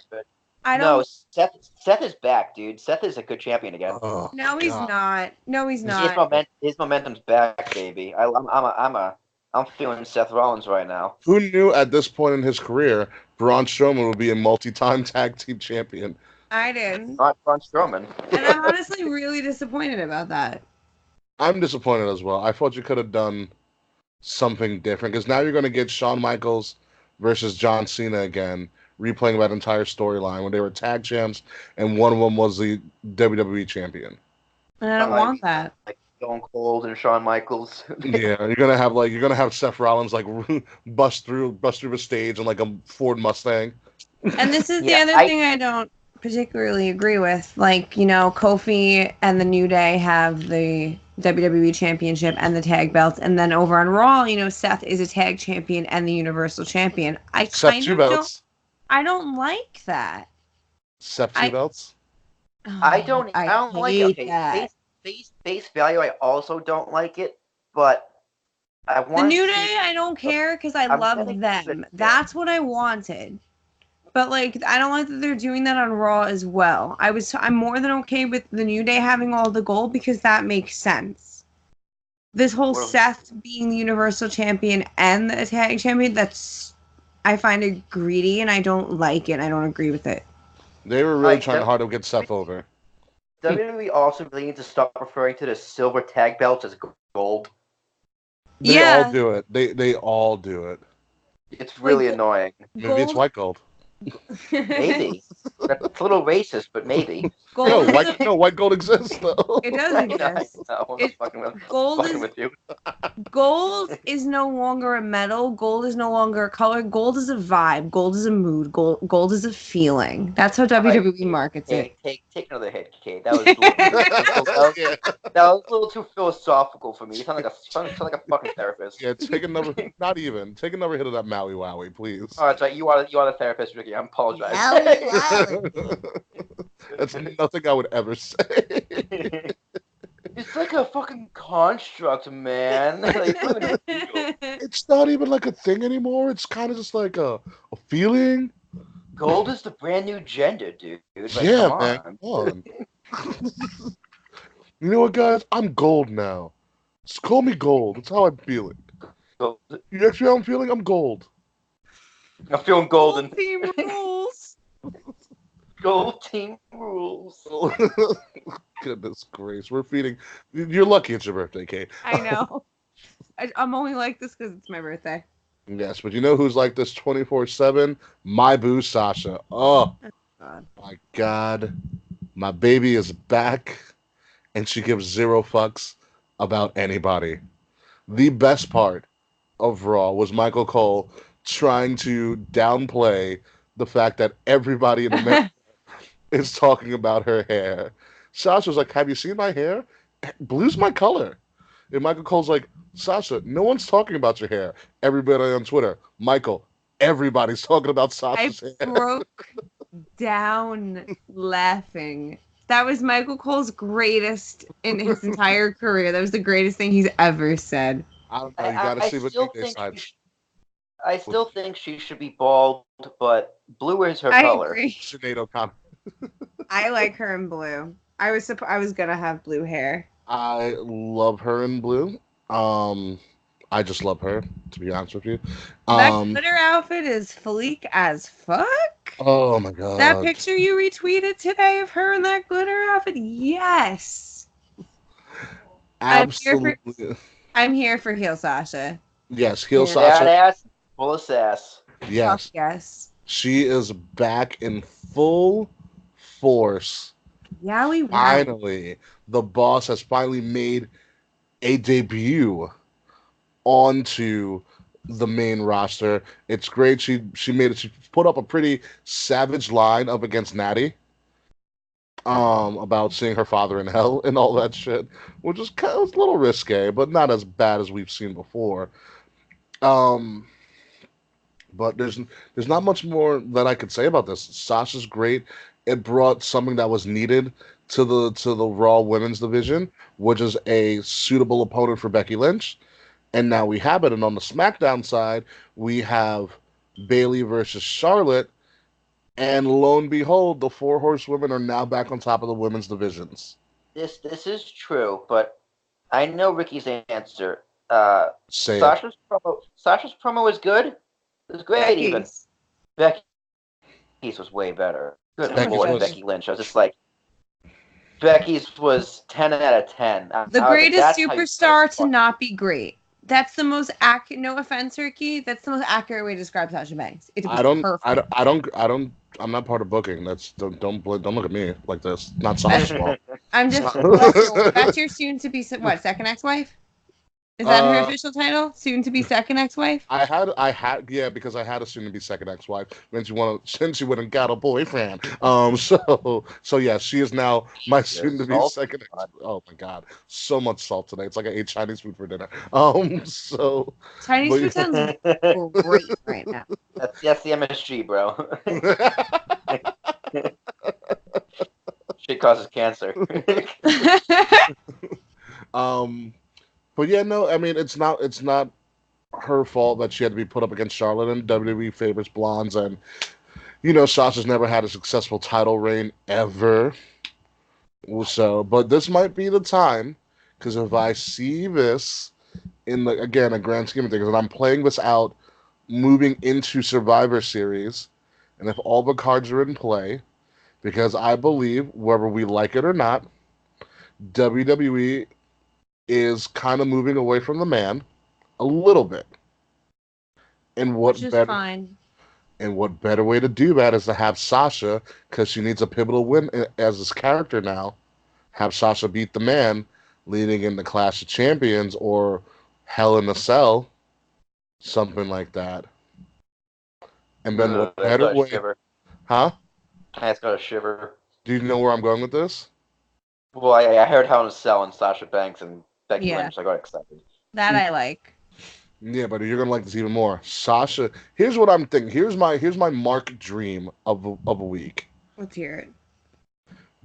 Seth is back, dude. Seth is a good champion again. Oh, no, he's not. No, he's not. His momentum's back, baby. I'm feeling Seth Rollins right now. Who knew at this point in his career Braun Strowman would be a multi-time tag team champion? I did. Not Braun Strowman. And I'm honestly really disappointed about that. I'm disappointed as well. I thought you could have done something different because now you're going to get Shawn Michaels versus John Cena again, replaying that entire storyline when they were tag champs and one of them was the WWE champion. And I don't want that. Like Stone Cold and Shawn Michaels. Yeah, you're gonna have Seth Rollins bust through the stage in like a Ford Mustang. And this is the other thing I don't particularly agree with. Like, Kofi and the New Day have the WWE Championship and the tag belts, and then over on Raw, Seth is a tag champion and the Universal Champion. Seth 2 belts. I don't like that. Seth 2 belts. I don't like it. Okay, face value. I also don't like it, but I want the New Day. I don't care because I love them. That's what I wanted. But I don't like that they're doing that on Raw as well. I'm more than okay with the New Day having all the gold because that makes sense. This whole Seth being the Universal Champion and the tag champion, I find it greedy and I don't like it. I don't agree with it. They were really trying hard to get Seth over. WWE also really needs to stop referring to the silver tag belts as gold. They all do it. They all do it. It's really annoying. Maybe it's white gold. Maybe. That's a little racist, but maybe. White gold exists though. It does exist. Gold is no longer a metal. Gold is no longer a color. Gold is a vibe. Gold is a mood. Gold is a feeling. That's how WWE markets it. Take another hit, Kate. That was a little too philosophical for me. You sound like a fucking therapist. Yeah, take another hit of that Maui Wowie, please. Oh, that's right. You are the therapist, Ricky. I apologize. That's nothing I would ever say. It's like a fucking construct, man. It's not even like a thing anymore. It's kind of just like a feeling. Gold is the brand new gender, dude. Come on. You know what, guys? I'm gold now. Just call me gold. That's how I'm feeling. Gold. You actually how I'm feeling? I'm gold. I'm feeling golden. Gold team rules. Gold team rules. Goodness gracious. We're feeding. You're lucky it's your birthday, Kate. I know. I'm only like this because it's my birthday. Yes, but you know who's like this 24/7? My boo, Sasha. Oh, my God. My baby is back, and she gives zero fucks about anybody. The best part of Raw was Michael Cole trying to downplay the fact that everybody in America is talking about her hair. Sasha was like, have you seen my hair? Blue's my color. And Michael Cole's like, Sasha, no one's talking about your hair. Everybody on Twitter, Michael, everybody's talking about Sasha's hair. I broke down laughing. That was Michael Cole's greatest in his entire career. That was the greatest thing he's ever said. I don't know. You got to see what you decide. I still think she should be bald, but blue is her I color. agree. Sinead O'Connor. I like her in blue. I was gonna have blue hair. I love her in blue. I just love her, to be honest with you. That glitter outfit is fleek as fuck. Oh my god. That picture you retweeted today of her in that glitter outfit, yes. Absolutely. I'm here for heel Sasha. Yes, heel Yeah. Sasha. Badass, full of sass. Yes. Fuck yes. She is back in full force. Yowie, wow. Finally, the boss has finally made a debut onto the main roster. It's great. She put up a pretty savage line up against Natty. About seeing her father in hell and all that shit, which is kind of a little risque, but not as bad as we've seen before. But there's not much more that I could say about this. Sasha's great. It brought something that was needed to the Raw Women's division, which is a suitable opponent for Becky Lynch. And now we have it. And on the SmackDown side, we have Bayley versus Charlotte. And lo and behold, the 4 Horsewomen are now back on top of the women's divisions. This is true, but I know Ricky's answer. Sasha's promo is good. It was great. Becky's. Even Becky's was way better. Good lord, Becky Lynch. I was just like, Becky's was 10 out of 10. The greatest superstar to not be great. That's the most accurate. No offense, Ricky. That's the most accurate way to describe Sasha Banks. It was perfect. I'm not part of booking. Don't look at me like this. Not Sasha's fault. I'm just. That's your soon to be second ex-wife. Is that her official title? Soon to be second ex-wife? I had because I had a soon to be second ex-wife since she went and got a boyfriend. So yeah, she is now my soon to be second ex. Oh my god, so much salt today. It's like I ate Chinese food for dinner. So Chinese food sounds great right now. That's the MSG, bro. Shit causes cancer. But yeah, no, I mean it's not her fault that she had to be put up against Charlotte, and WWE favors blondes, and Sasha's never had a successful title reign ever. So, but this might be the time, because if I see this in a grand scheme of things, and I'm playing this out moving into Survivor Series, and if all the cards are in play, because I believe, whether we like it or not, WWE is kind of moving away from the man a little bit. And what better way to do that is to have Sasha, because she needs a pivotal win as this character now, have Sasha beat the man leading into Clash of Champions or Hell in a Cell, something like that. And then what better way? Huh? I just got a shiver. Do you know where I'm going with this? Well, I heard Hell in a Cell and Sasha Banks and Becky Lynch. I got excited. That I like. Yeah, but you're gonna like this even more. Sasha. Here's what I'm thinking. Here's my Mark dream of a week. Let's hear it.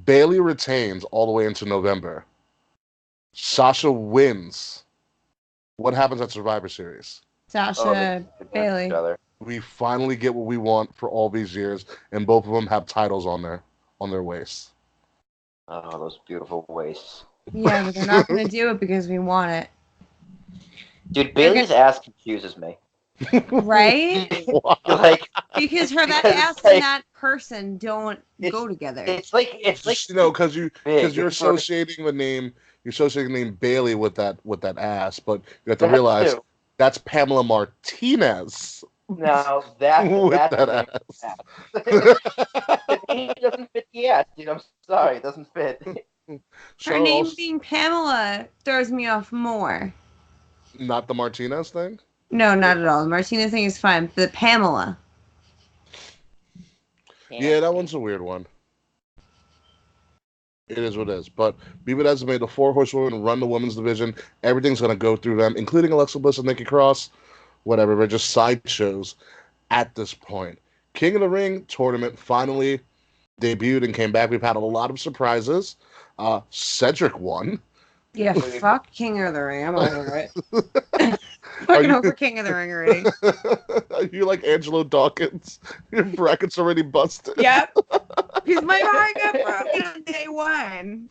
Bayley retains all the way into November. Sasha wins. What happens at Survivor Series? Sasha, Bayley. We finally get what we want for all these years, and both of them have titles on their waists. Oh, those beautiful waists. Yeah, but they're not going to do it because we want it. Dude, Bayley's ass confuses me. Right? Like, because that ass and that person don't go together. It's like because you're associating the name Bayley with that ass, but you have to realize that's Pamela Martinez. No, that's that ass. It doesn't fit the ass, dude. I'm sorry, it doesn't fit. Her name being Pamela throws me off more. Not the Martinez thing? No, not at all. The Martinez thing is fine. The Pamela. Yeah, that one's a weird one. It is what it is. But be it as it may, the 4 Horsewomen run the women's division. Everything's going to go through them, including Alexa Bliss and Nikki Cross. Whatever, they're just sideshows at this point. King of the Ring tournament finally debuted and came back. We've had a lot of surprises. Cedric won. Yeah, fuck King of the Ring. I'm over it. fucking over King of the Ring already. Are you like Angelo Dawkins? Your bracket's already busted. Yep. Because my heart got broken on day one.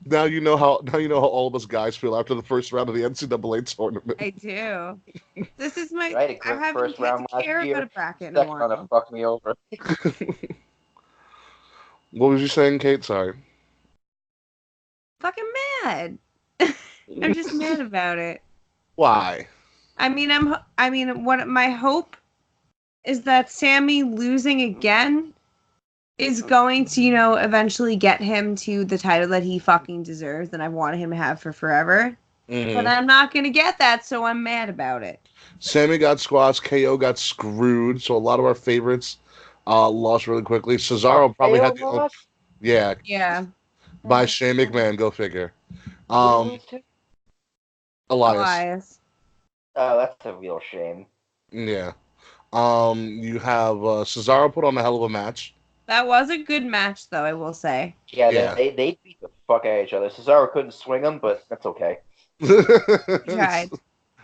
Now you know how all of us guys feel after the first round of the NCAA tournament. I do. This is my. Right, a I great haven't first had round to care last about year. a bracket in a Second round while. fucked me over. What was you saying, Kate? Sorry. Fucking mad. I'm just mad about it. Why? I mean, what my hope is that Sammy losing again is going to, eventually get him to the title that he fucking deserves and I wanted him to have for forever. Mm-hmm. But I'm not going to get that, so I'm mad about it. Sammy got squashed. KO got screwed. So a lot of our favorites lost really quickly. Cesaro probably had the lost? Yeah. by Shane McMahon. Go figure. Elias. Oh, that's a real shame. Yeah. You have Cesaro put on a hell of a match. That was a good match, though, I will say. Yeah. They beat the fuck out of each other. Cesaro couldn't swing him, but that's okay. Tried.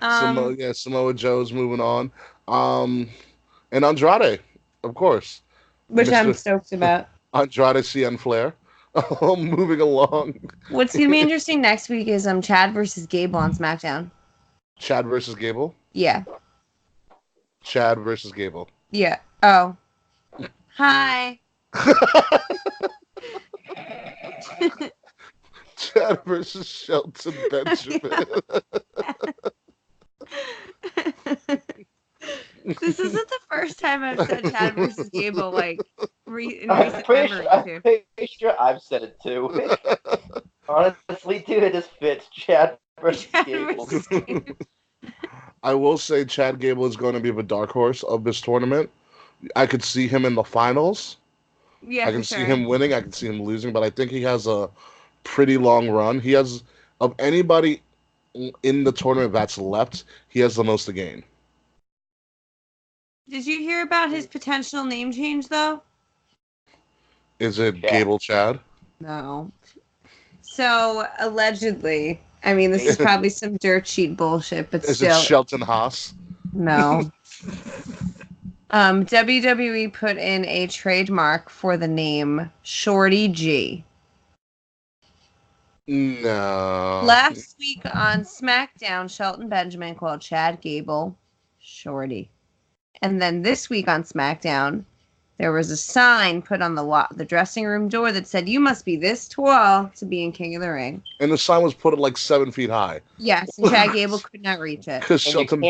Samoa Joe's moving on. And Andrade, of course. Which I'm stoked about. Andrade CN Flair. Moving along. What's going to be interesting next week is Chad versus Gable on SmackDown. Chad versus Gable? Yeah. Chad versus Gable. Yeah. Oh. Hi. Chad versus Shelton Benjamin. This isn't the first time I've said Chad versus Gable, like, in recent I'm pretty sure I've said it too. Honestly, dude, it just fits. Chad versus Gable. I will say Chad Gable is going to be the dark horse of this tournament. I could see him in the finals. Yeah, I can see him winning. I can see him losing, but I think he has a pretty long run. He has, of anybody in the tournament that's left, he has the most to gain. Did you hear about his potential name change, though? Is it Gable Chad? No. So, allegedly, I mean, this is probably some dirt sheet bullshit, but is still. Is it Shelton Haas? No. WWE put in a trademark for the name Shorty G. No. Last week on SmackDown, Shelton Benjamin called Chad Gable Shorty. And then this week on SmackDown, there was a sign put on the dressing room door that said, "You must be this tall to be in King of the Ring." And the sign was put at like 7 feet high. Yes, and Chad Gable could not reach it. Because Shelton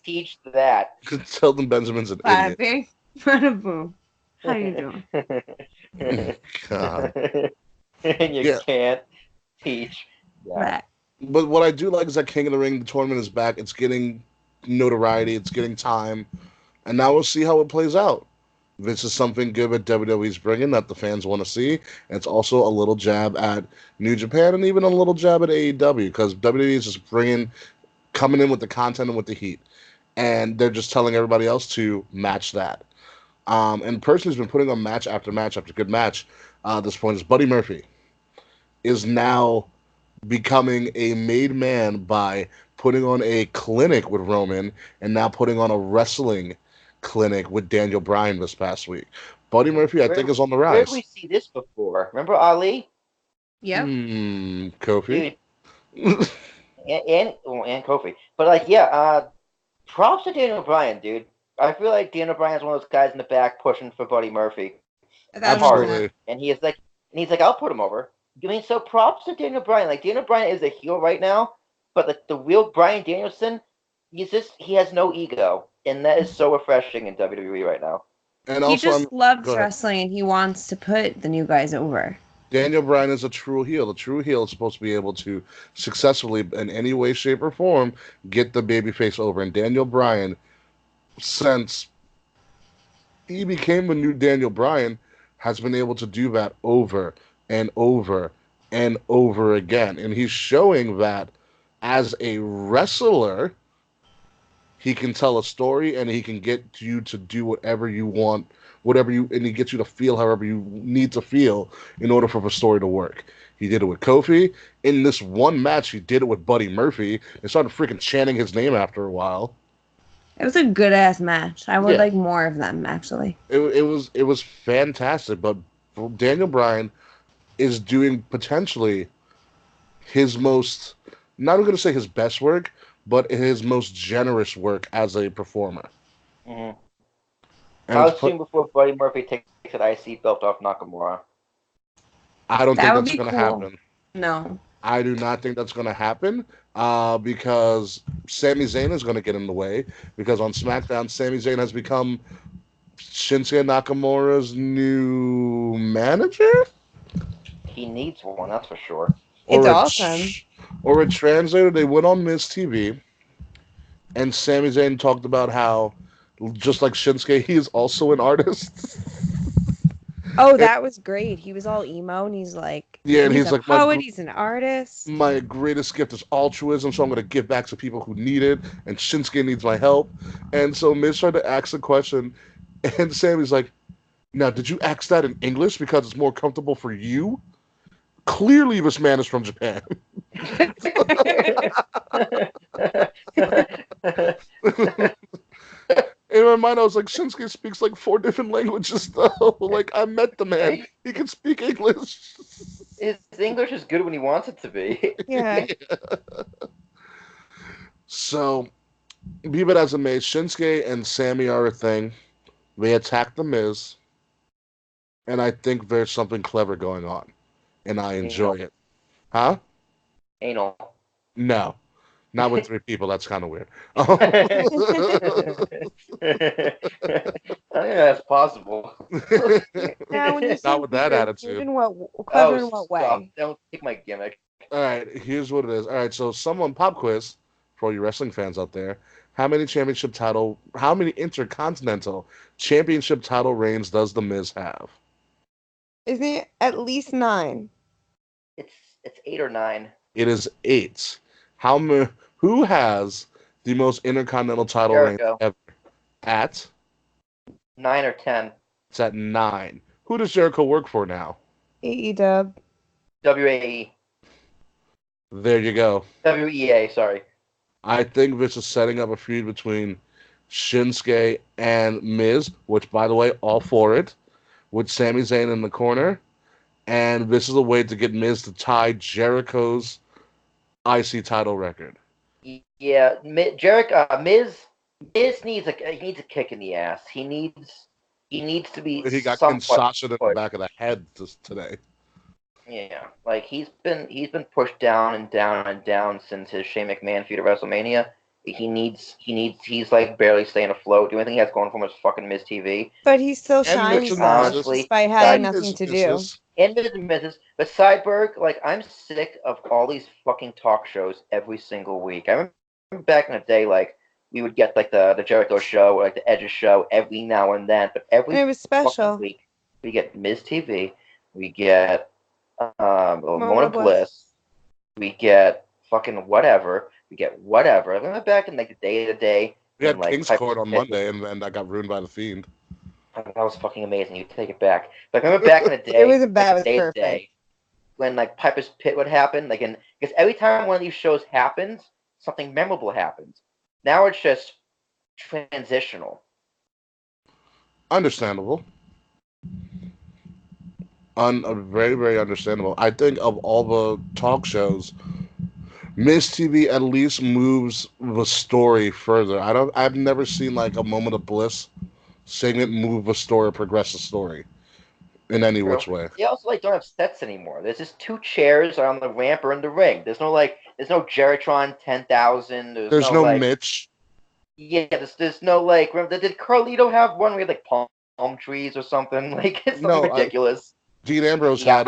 teach that. Because Shelton Benjamin's an idiot. Bing, bada boom. How you doing? God. And you can't teach that. But what I do like is that King of the Ring, the tournament is back. It's getting notoriety. It's getting time. And now we'll see how it plays out. This is something good that WWE's bringing that the fans want to see. And it's also a little jab at New Japan and even a little jab at AEW because WWE is just coming in with the content and with the heat. And they're just telling everybody else to match that. And the person who's been putting on match after match after good match at this point is Buddy Murphy. Is now becoming a made man by putting on a clinic with Roman and now putting on a wrestling clinic with Daniel Bryan this past week. Buddy Murphy, I think, is on the rise. Where did we see this before? Remember Ali? Yep. Kofi. and Kofi. But props to Daniel Bryan, dude. I feel like Daniel Bryan is one of those guys in the back pushing for Buddy Murphy. Absolutely. And he's like, I'll put him over. I mean, so props to Daniel Bryan. Like, Daniel Bryan is a heel right now, but the real Bryan Danielson, he has no ego. And that is so refreshing in WWE right now. And he just loves wrestling, and he wants to put the new guys over. Daniel Bryan is a true heel. The true heel is supposed to be able to successfully, in any way, shape, or form, get the babyface over. And Daniel Bryan, since he became the new Daniel Bryan, has been able to do that over and over and over again. And he's showing that as a wrestler, he can tell a story and he can get you to do whatever you want and he gets you to feel however you need to feel in order for the story to work. He did it with Kofi. In this one match, he did it with Buddy Murphy and started freaking chanting his name after a while. It was a good ass match. I would like more of them, actually. It was fantastic, but Daniel Bryan is doing potentially his most, not going to say his best work, but his most generous work as a performer. Mm-hmm. How soon before Buddy Murphy takes an IC belt off Nakamura? I don't think that's going to happen. No. I do not think that's going to happen because Sami Zayn is going to get in the way, because on SmackDown, Sami Zayn has become Shinsuke Nakamura's new manager? He needs one, that's for sure. It's awesome. Or a translator. They went on Miz TV, and Sami Zayn talked about how, just like Shinsuke, he is also an artist. Oh, that was great. He was all emo, and he's like, yeah, and he's a like, poet, he's an artist. My greatest gift is altruism, so I'm going to give back to people who need it, and Shinsuke needs my help. And so Miz tried to ask a question, and Sammy's like, now, did you ask that in English because it's more comfortable for you? Clearly, this man is from Japan. In my mind, I was like, Shinsuke speaks like 4 different languages, though. Like, I met the man. He can speak English. His English is good when he wants it to be. Yeah. So, be it as it may, Shinsuke and Sammy are a thing. They attack The Miz. And I think there's something clever going on. And I enjoy it. Huh? Anal. No. Not with 3 people. That's kind of weird. I think that's possible. Now, when you Not with that attitude. Clever in what way? Don't take my gimmick. All right, here's what it is. All right, so pop quiz for all you wrestling fans out there. How many Intercontinental Championship title reigns does The Miz have? Isn't it at least 9? It's 8 or 9. It is 8. Who has the most Intercontinental title reigns ever? At 9 or 10. It's at 9. Who does Jericho work for now? AEW. WAE. There you go. WEA, sorry. I think this is setting up a feud between Shinsuke and Miz, which, by the way, all for it, with Sami Zayn in the corner. And this is a way to get Miz to tie Jericho's IC title record. Yeah, Miz needs a kick in the ass. He needs to be. He got Kinshasa in the back of the head today. Yeah, like he's been pushed down and down and down since his Shane McMahon feud at WrestleMania. He's like barely staying afloat. The only thing he has going for him is fucking Miz TV. But he still shines, honestly, despite having nothing to do. And Miz and Mrs. But Cyborg, like, I'm sick of all these fucking talk shows every single week. I remember back in the day, like, we would get like the Jericho show or like the Edge's show every now and then, but it was special. Week we get Miz TV, we get Moment of Bliss, we get fucking whatever. We get whatever. I remember back in like the day to day. We had King's Court on Monday, and that got ruined by the Fiend. That was fucking amazing. You take it back. But I remember back in the day. It wasn't bad. Like, it was perfect. Day, when like Piper's Pit would happen, like, because every time one of these shows happens, something memorable happens. Now it's just transitional. Understandable. Very, very understandable. I think of all the talk shows, Miz TV at least moves the story further. I've never seen like a Moment of Bliss segment move a story, progress the story in any which way. They also like don't have sets anymore. There's just 2 chairs on the ramp or in the ring. There's no Geritron 10,000. There's no like, Mitch. Yeah, there's no like. Did Carlito have one where he had like palm trees or something? Like it's something ridiculous. Dean Ambrose had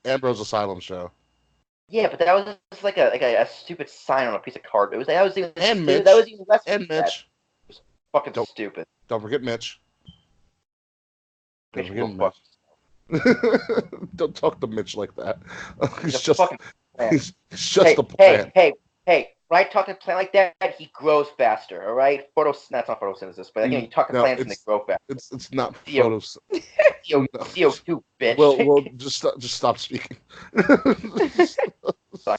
Ambrose Asylum show. Yeah, but that was just like a stupid sign on a piece of cardboard. That was even Mitch. That was even less. And Mitch. It was fucking stupid. Don't forget Mitch. Mitch. Don't talk to Mitch like that. He's just a plan. Hey, when I talk to a plant like that, he grows faster. All right, that's not photosynthesis, but you talk to plants and they grow faster. It's not photos. CO2, bitch. Well, just stop speaking. Sorry.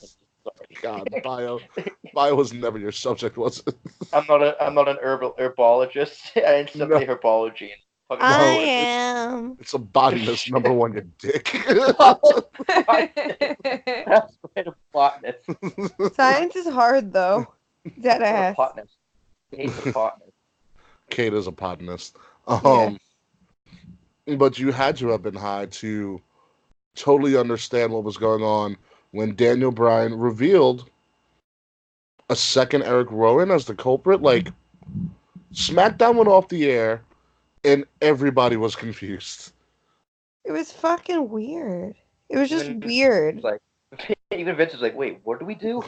God, bio was never your subject, was it? I'm not an herbologist. I didn't study herbology. I am. It's a botanist, number one, you dick. That's right, a botanist. Science is hard, though. Dead ass. Botanist. Hates a botanist. Kate is a botanist. But you had to have been high to totally understand what was going on when Daniel Bryan revealed a second Eric Rowan as the culprit. Like, SmackDown went off the air, and everybody was confused. It was fucking weird. It was just weird. Like, even Vince was like, "Wait, what do we do?"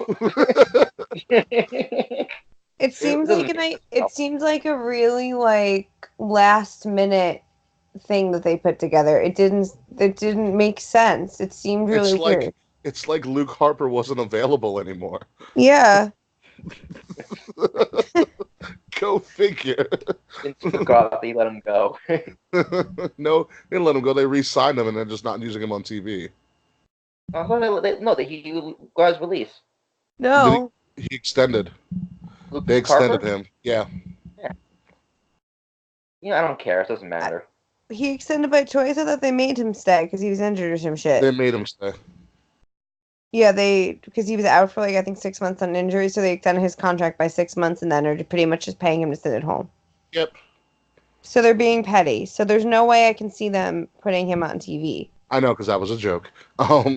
It seems like a really like last minute thing that they put together. It didn't make sense. It seemed really weird. It's like Luke Harper wasn't available anymore. Yeah. Go figure. Vince forgot they let him go. No, they didn't let him go. They re-signed him and they're just not using him on TV. He got his release. No. He extended. Luke They extended Harper? him. Yeah. I don't care. It doesn't matter. He extended by choice. I thought they made him stay because he was injured or some shit. They made him stay. Yeah, because he was out for like I think 6 months on injury, so they extended his contract by 6 months and then are pretty much just paying him to sit at home. Yep. So they're being petty. So there's no way I can see them putting him on TV. I know, because that was a joke. Well,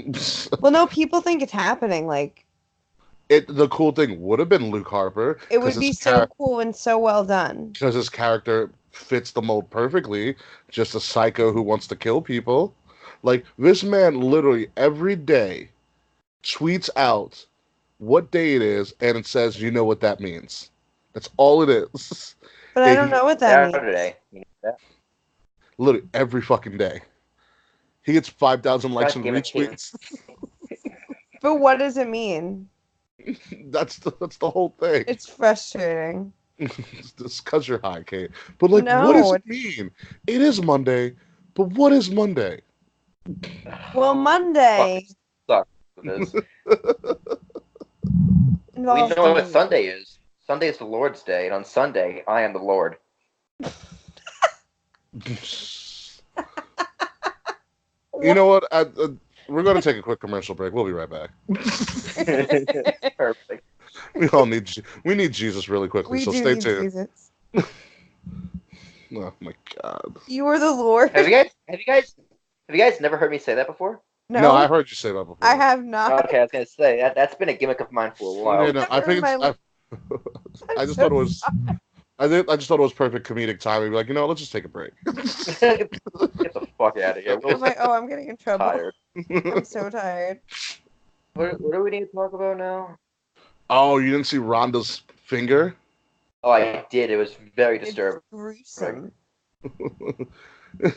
no, people think it's happening. Like, the cool thing would have been Luke Harper. It would be so cool and so well done. Because his character fits the mold perfectly. Just a psycho who wants to kill people. Like, this man literally every day tweets out what day it is, and it says, you know what that means. That's all it is. But I don't know what that means. Literally every fucking day. He gets 5,000 likes and retweets. But what does it mean? That's the whole thing. It's frustrating. It's because you're high, Kate. But like, what does it mean? It is Monday, but what is Monday? Well, Monday. Sucks. We know what Sunday is. Sunday is the Lord's Day, and on Sunday, I am the Lord. You know what? We're going to take a quick commercial break. We'll be right back. Perfect. We need Jesus really quickly, so stay tuned. Jesus. Oh my God. You are the Lord. Have you guys never heard me say that before? No, I heard you say that before. I have not. Okay, I was gonna say that's been a gimmick of mine for a while. Yeah, no, I think I just thought it was. I just thought it was perfect comedic timing. Like, let's just take a break. Get the fuck out of here. I'm getting in trouble. Tired. I'm so tired. What do we need to talk about now? Oh, you didn't see Rhonda's finger? Oh, I did. It was very disturbing. It's gruesome.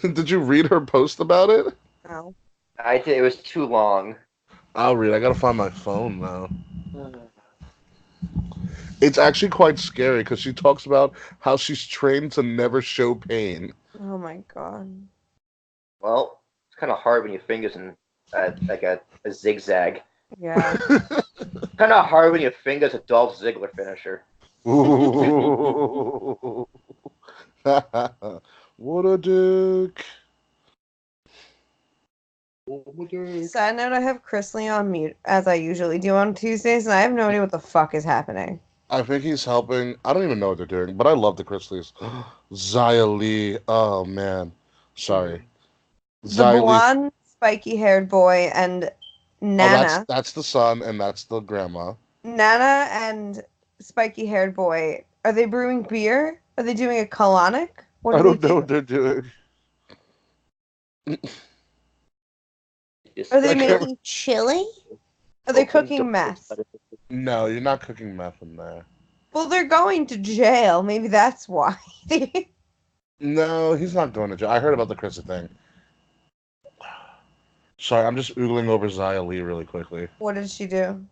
Did you read her post about it? No. I did. It was too long. I'll read. I gotta find my phone now. It's actually quite scary because she talks about how she's trained to never show pain. Oh my God. Well, it's kind of hard when your fingers in like a zigzag. Yeah. Kind of hard when your fingers a Dolph Ziggler finisher. Ooh. What a dick. Side note, I have Chris Lee on mute, as I usually do on Tuesdays, and I have no idea what the fuck is happening. I think he's helping. I don't even know what they're doing, but I love the Chris Lees. Xia Li. Oh, man. Sorry. The blonde, spiky-haired boy and Nana. Oh, that's the son, and that's the grandma. Nana and spiky-haired boy, are they brewing beer? Are they doing a colonic? I don't know what they're doing. Are they making chili? Are they cooking meth? No, you're not cooking meth in there. Well, they're going to jail. Maybe that's why. No, he's not going to jail. I heard about the Chrissy thing. Sorry, I'm just oogling over Xia Li really quickly. What did she do?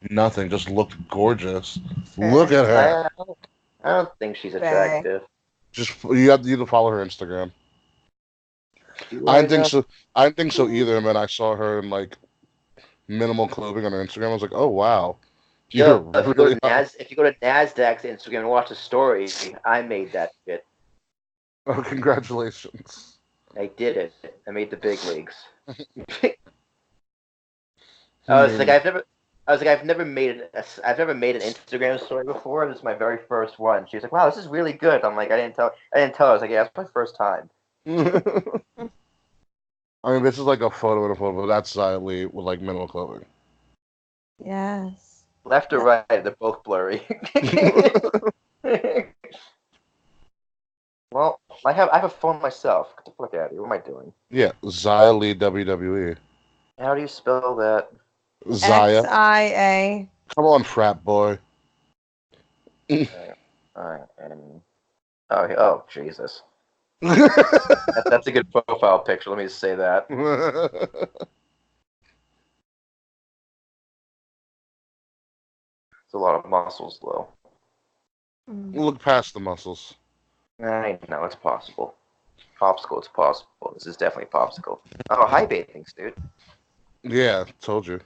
Nothing. Just looked gorgeous. Look at her. I don't think she's attractive. Just you have to follow her Instagram. I didn't think so. I didn't think so either. And then I saw her in like minimal clothing on her Instagram. I was like, oh wow, you're if really if you go to Nasdaq's Instagram and watch the story, I made that shit. Oh, congratulations! I did it. I made the big leagues. I've never made an Instagram story before. This is my very first one. She was like, "Wow, this is really good." I'm like, I didn't tell. I was like, "Yeah, it's my first time." I mean, this is like a photo and a photo, but that's silently with like minimal clothing. Yes. Left or right, they're both blurry. Well, I have a phone myself. Get the fuck out of here. What am I doing? Yeah, Xia Li WWE. How do you spell that? Xia. XIA. Come on, frat boy. Oh, Jesus. That's a good profile picture. Let me just say that. It's a lot of muscles, though. Look past the muscles. I know it's possible. Popsicle, it's possible. This is definitely popsicle. Oh, hi, bathing dude. Yeah, told you.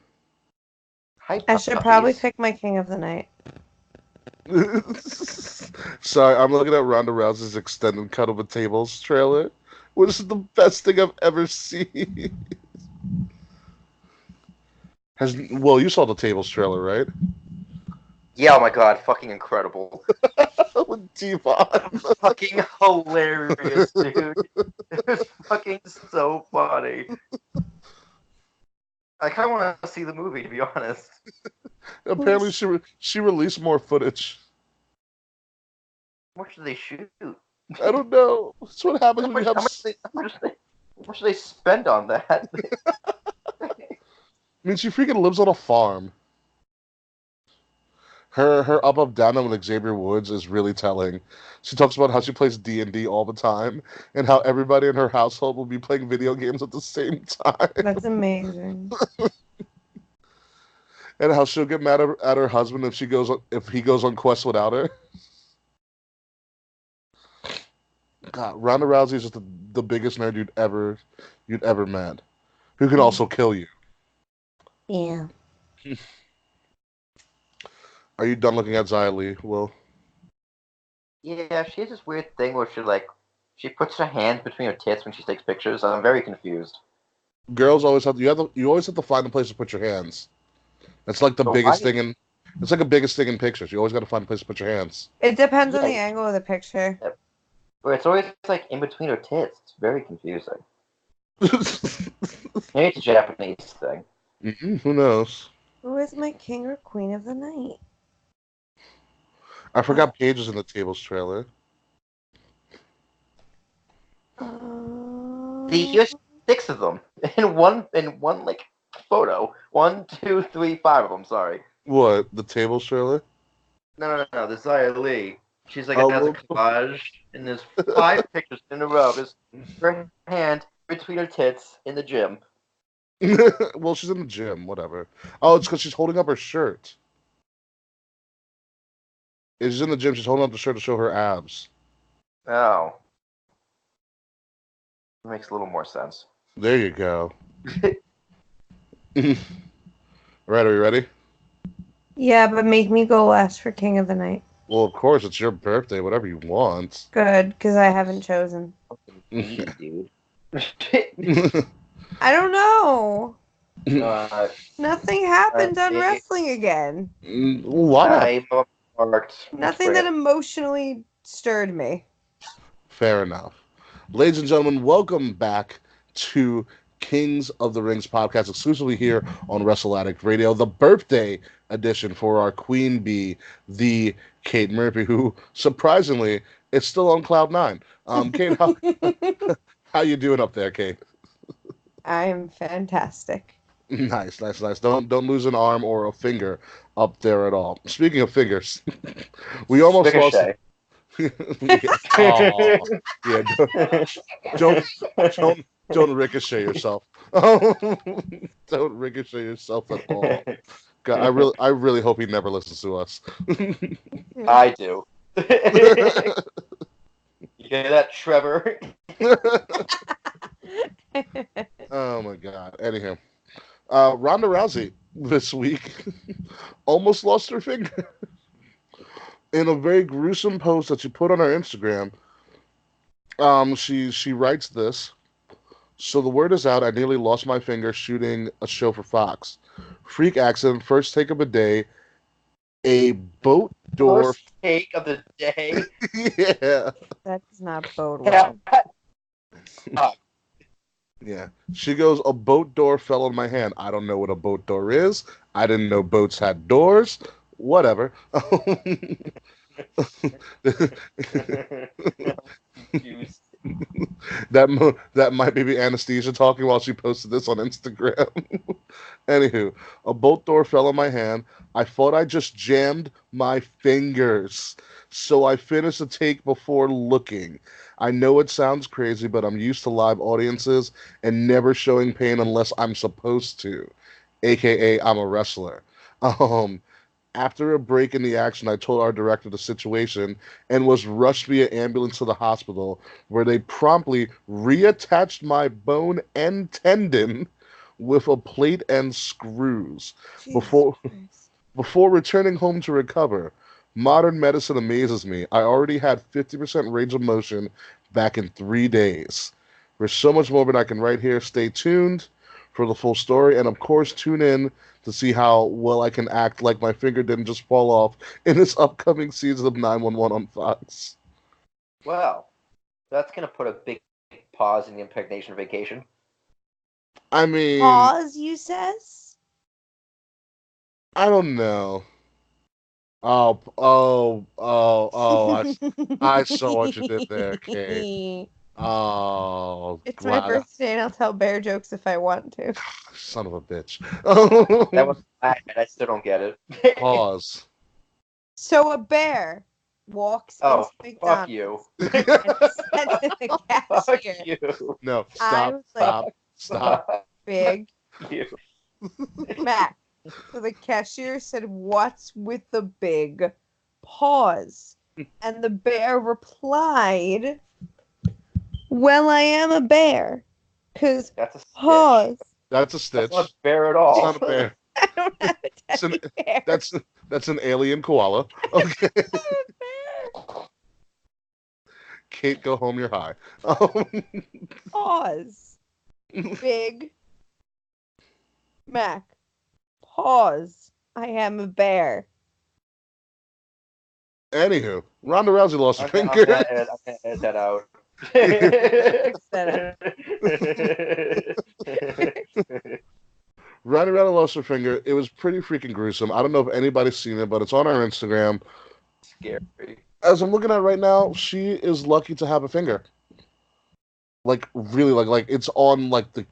Hi, I should probably pick my king of the night. Sorry, I'm looking at Ronda Rousey's extended cut of a tables trailer, which is the best thing I've ever seen. Well, you saw the tables trailer, right? Yeah, oh my god, fucking incredible. With Devon. Fucking hilarious, dude. It was fucking so funny. I kind of want to see the movie, to be honest. Apparently, she released more footage. How much do they shoot? I don't know. That's what happens when you have. How much do they spend on that? I mean, she freaking lives on a farm. Her up down with Xavier Woods is really telling. She talks about how she plays D&D all the time and how everybody in her household will be playing video games at the same time. That's amazing. And how she'll get mad at her husband if he goes on quests without her. God, Ronda Rousey is just the biggest nerd you'd ever met, who can also kill you. Yeah. Are you done looking at Xia Li, Will? Yeah, she has this weird thing where she puts her hands between her tits when she takes pictures. I'm very confused. Girls always you always have to find a place to put your hands. It's like the biggest thing it's like a biggest thing in pictures. You always got to find a place to put your hands. It depends on the angle of the picture. But it's always like in between her tits. It's very confusing. Maybe it's a Japanese thing. Who knows? Who is my king or queen of the night? I forgot Paige was in the tables trailer. Here's 6 of them in one like photo. 1, 2, 3, 5 of them. Sorry. What, the tables trailer? No. The Xia Li. She's like has a collage, and there's 5 pictures in a row. Just her hand between her tits in the gym. Well, she's in the gym. Whatever. Oh, it's because she's holding up her shirt. She's in the gym. She's holding up the shirt to show her abs. Oh. Makes a little more sense. There you go. Right, are you ready? Yeah, but make me go last for king of the night. Well, of course, it's your birthday. Whatever you want. Good, because I haven't chosen. Dude. I don't know. Nothing happened on yeah. wrestling again. Why? Nothing that emotionally stirred me. Fair enough. Ladies and gentlemen, welcome back to Kings of the Rings podcast, exclusively here on Wrestle Addict Radio, the birthday edition for our Queen Bee, the Kate Murphy, who surprisingly is still on cloud 9. Kate, how you doing up there, Kate? I'm fantastic. Nice. Don't lose an arm or a finger up there at all. Speaking of fingers, we almost lost. Yeah, don't ricochet yourself. Don't ricochet yourself at all. God, I really hope he never listens to us. I do. You hear that, Trevor? Oh my God. Anyhow, Ronda Rousey this week almost lost her finger in a very gruesome post that she put on her Instagram. She writes this. So the word is out. I nearly lost my finger shooting a show for Fox. Freak accident. First take of a day. A boat door. First take of the day. Yeah. That does not bode well. Yeah. She goes, a boat door fell on my hand. I don't know what a boat door is. I didn't know boats had doors. Whatever. That might be anesthesia talking while she posted this on Instagram. Anywho, a bolt door fell on my hand. I thought I just jammed my fingers. So I finished the take before looking. I know it sounds crazy, but I'm used to live audiences and never showing pain unless I'm supposed to. AKA, I'm a wrestler. After a break in the action, I told our director the situation and was rushed via ambulance to the hospital, where they promptly reattached my bone and tendon with a plate and screws before returning home to recover. Modern medicine amazes me. I already had 50% range of motion back in 3 days. There's so much more, but I can write here. Stay tuned for the full story, and of course, tune in to see how well I can act like my finger didn't just fall off in this upcoming season of 911 on Fox. Well, that's going to put a big pause in the impregnation vacation. I mean... Pause, you says? I don't know. I saw what you did there, Kate. Oh, it's my birthday, and I'll tell bear jokes if I want to. Son of a bitch. That was bad. I still don't get it. Pause. So a bear walks into McDonald's. Fuck you. And said to the cashier, Fuck you. No, stop. Big You. Mac. So the cashier said, "What's with the big pause?" And the bear replied, "Well, I am a bear. Because pause." That's a stitch. That's not a bear at all. It's not a bear. I don't have a teddy bear. That's an alien koala. Okay. Kate, go home. You're high. Pause. Big Mac. Pause. I am a bear. Anywho, Ronda Rousey lost her finger. I'm gonna edit that out. Ronda Rousey lost her finger. It was pretty freaking gruesome. I don't know if anybody's seen it, but it's on our Instagram. Scary. As I'm looking at it right now, she is lucky to have a finger. Like really, like it's on the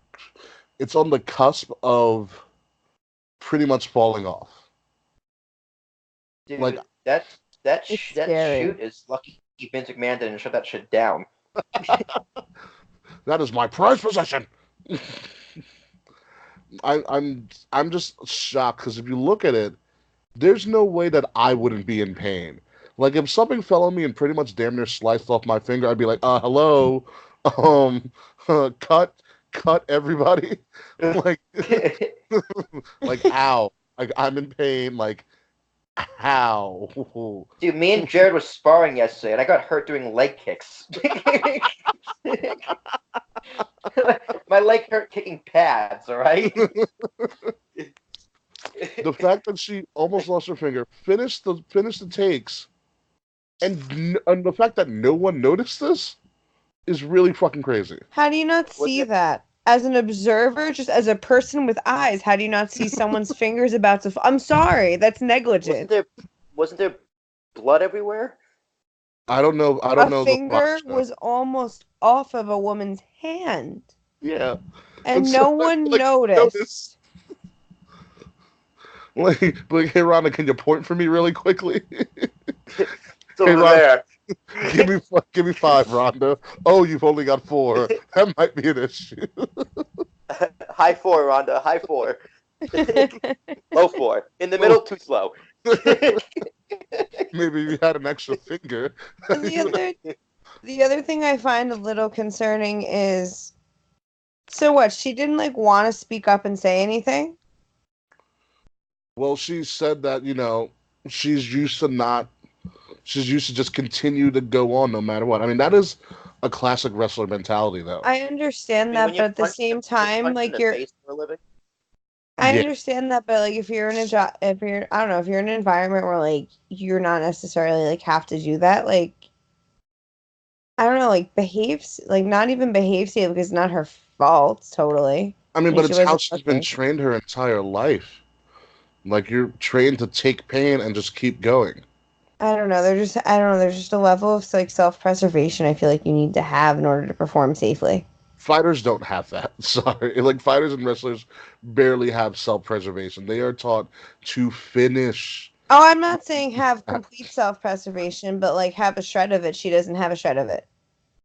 cusp of pretty much falling off. Dude, like that shoot is lucky Vince McMahon didn't shut that shit down. That is my prized possession. I'm just shocked because if you look at it, there's no way that I wouldn't be in pain. Like if something fell on me and pretty much damn near sliced off my finger, I'd be like, hello, cut everybody, like, like ow, like I'm in pain, like ow. Dude, me and Jared was sparring yesterday, and I got hurt doing leg kicks. My leg hurt kicking pads. All right. The fact that she almost lost her finger, finished the takes, and the fact that no one noticed this is really fucking crazy. How do you not see that? As an observer, just as a person with eyes, how do you not see someone's fingers about to fall? I'm sorry, that's negligent. Wasn't there blood everywhere? I don't know. A finger was almost off of a woman's hand. Yeah. And no one noticed. Like, hey, Rhonda, can you point for me really quickly? It's over there. Give me 5, Rhonda. Oh, you've only got 4. That might be an issue. High 4, Rhonda. High 4. Low 4. In the middle, too slow. Maybe you had an extra finger. The other thing I find a little concerning is, so what? She didn't like want to speak up and say anything? Well, she said that, she's used to just continue to go on no matter what. I mean, that is a classic wrestler mentality, though. I understand that, but at the same time, like I Yeah. understand that, but like if you're in a job, if you're, I don't know, if you're in an environment where like you're not necessarily like have to do that, like I don't know, like behaves, like not even behaves here because it's not her fault, totally. I mean, Like but she it's how wasn't she's been looking. trained her entire life. Like, you're trained to take pain and just keep going. I don't know. I don't know. There's just a level of like self-preservation I feel like you need to have in order to perform safely. Fighters don't have that. Sorry. Like, fighters and wrestlers barely have self-preservation. They are taught to finish. Oh, I'm not saying have complete self-preservation, but like have a shred of it. She doesn't have a shred of it.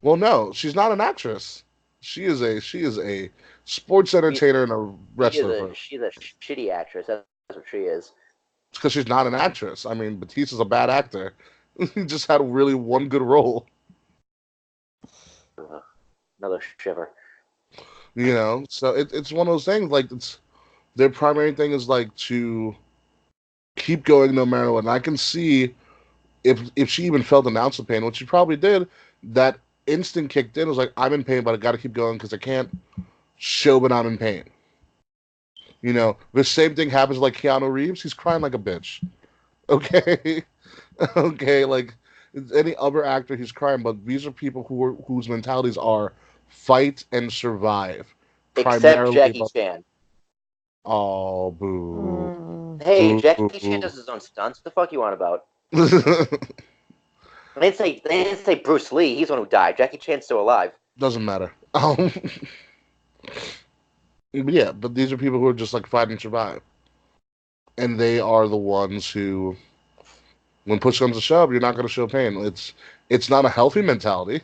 Well, no, she's not an actress. She is a sports entertainer and a wrestler. She's a shitty actress. That's what she is. It's because she's not an actress. I mean, Batista's a bad actor. He just had really one good role. Another shiver. So it's one of those things. Like, it's their primary thing is like to keep going no matter what. And I can see if she even felt an ounce of pain, which she probably did, that instinct kicked in. It was like, I'm in pain, but I got to keep going because I can't show but I'm in pain. The same thing happens like Keanu Reeves. He's crying like a bitch. Okay, okay, like any other actor, he's crying. But these are people whose mentalities are fight and survive. Except Jackie Chan. Oh, boo. Hey, Boo. Jackie Chan does his own stunts. What the fuck you want about? They didn't say Bruce Lee. He's the one who died. Jackie Chan's still alive. Doesn't matter. But yeah, but these are people who are just like fight and survive. And they are the ones who, when push comes to shove, you're not going to show pain. It's not a healthy mentality.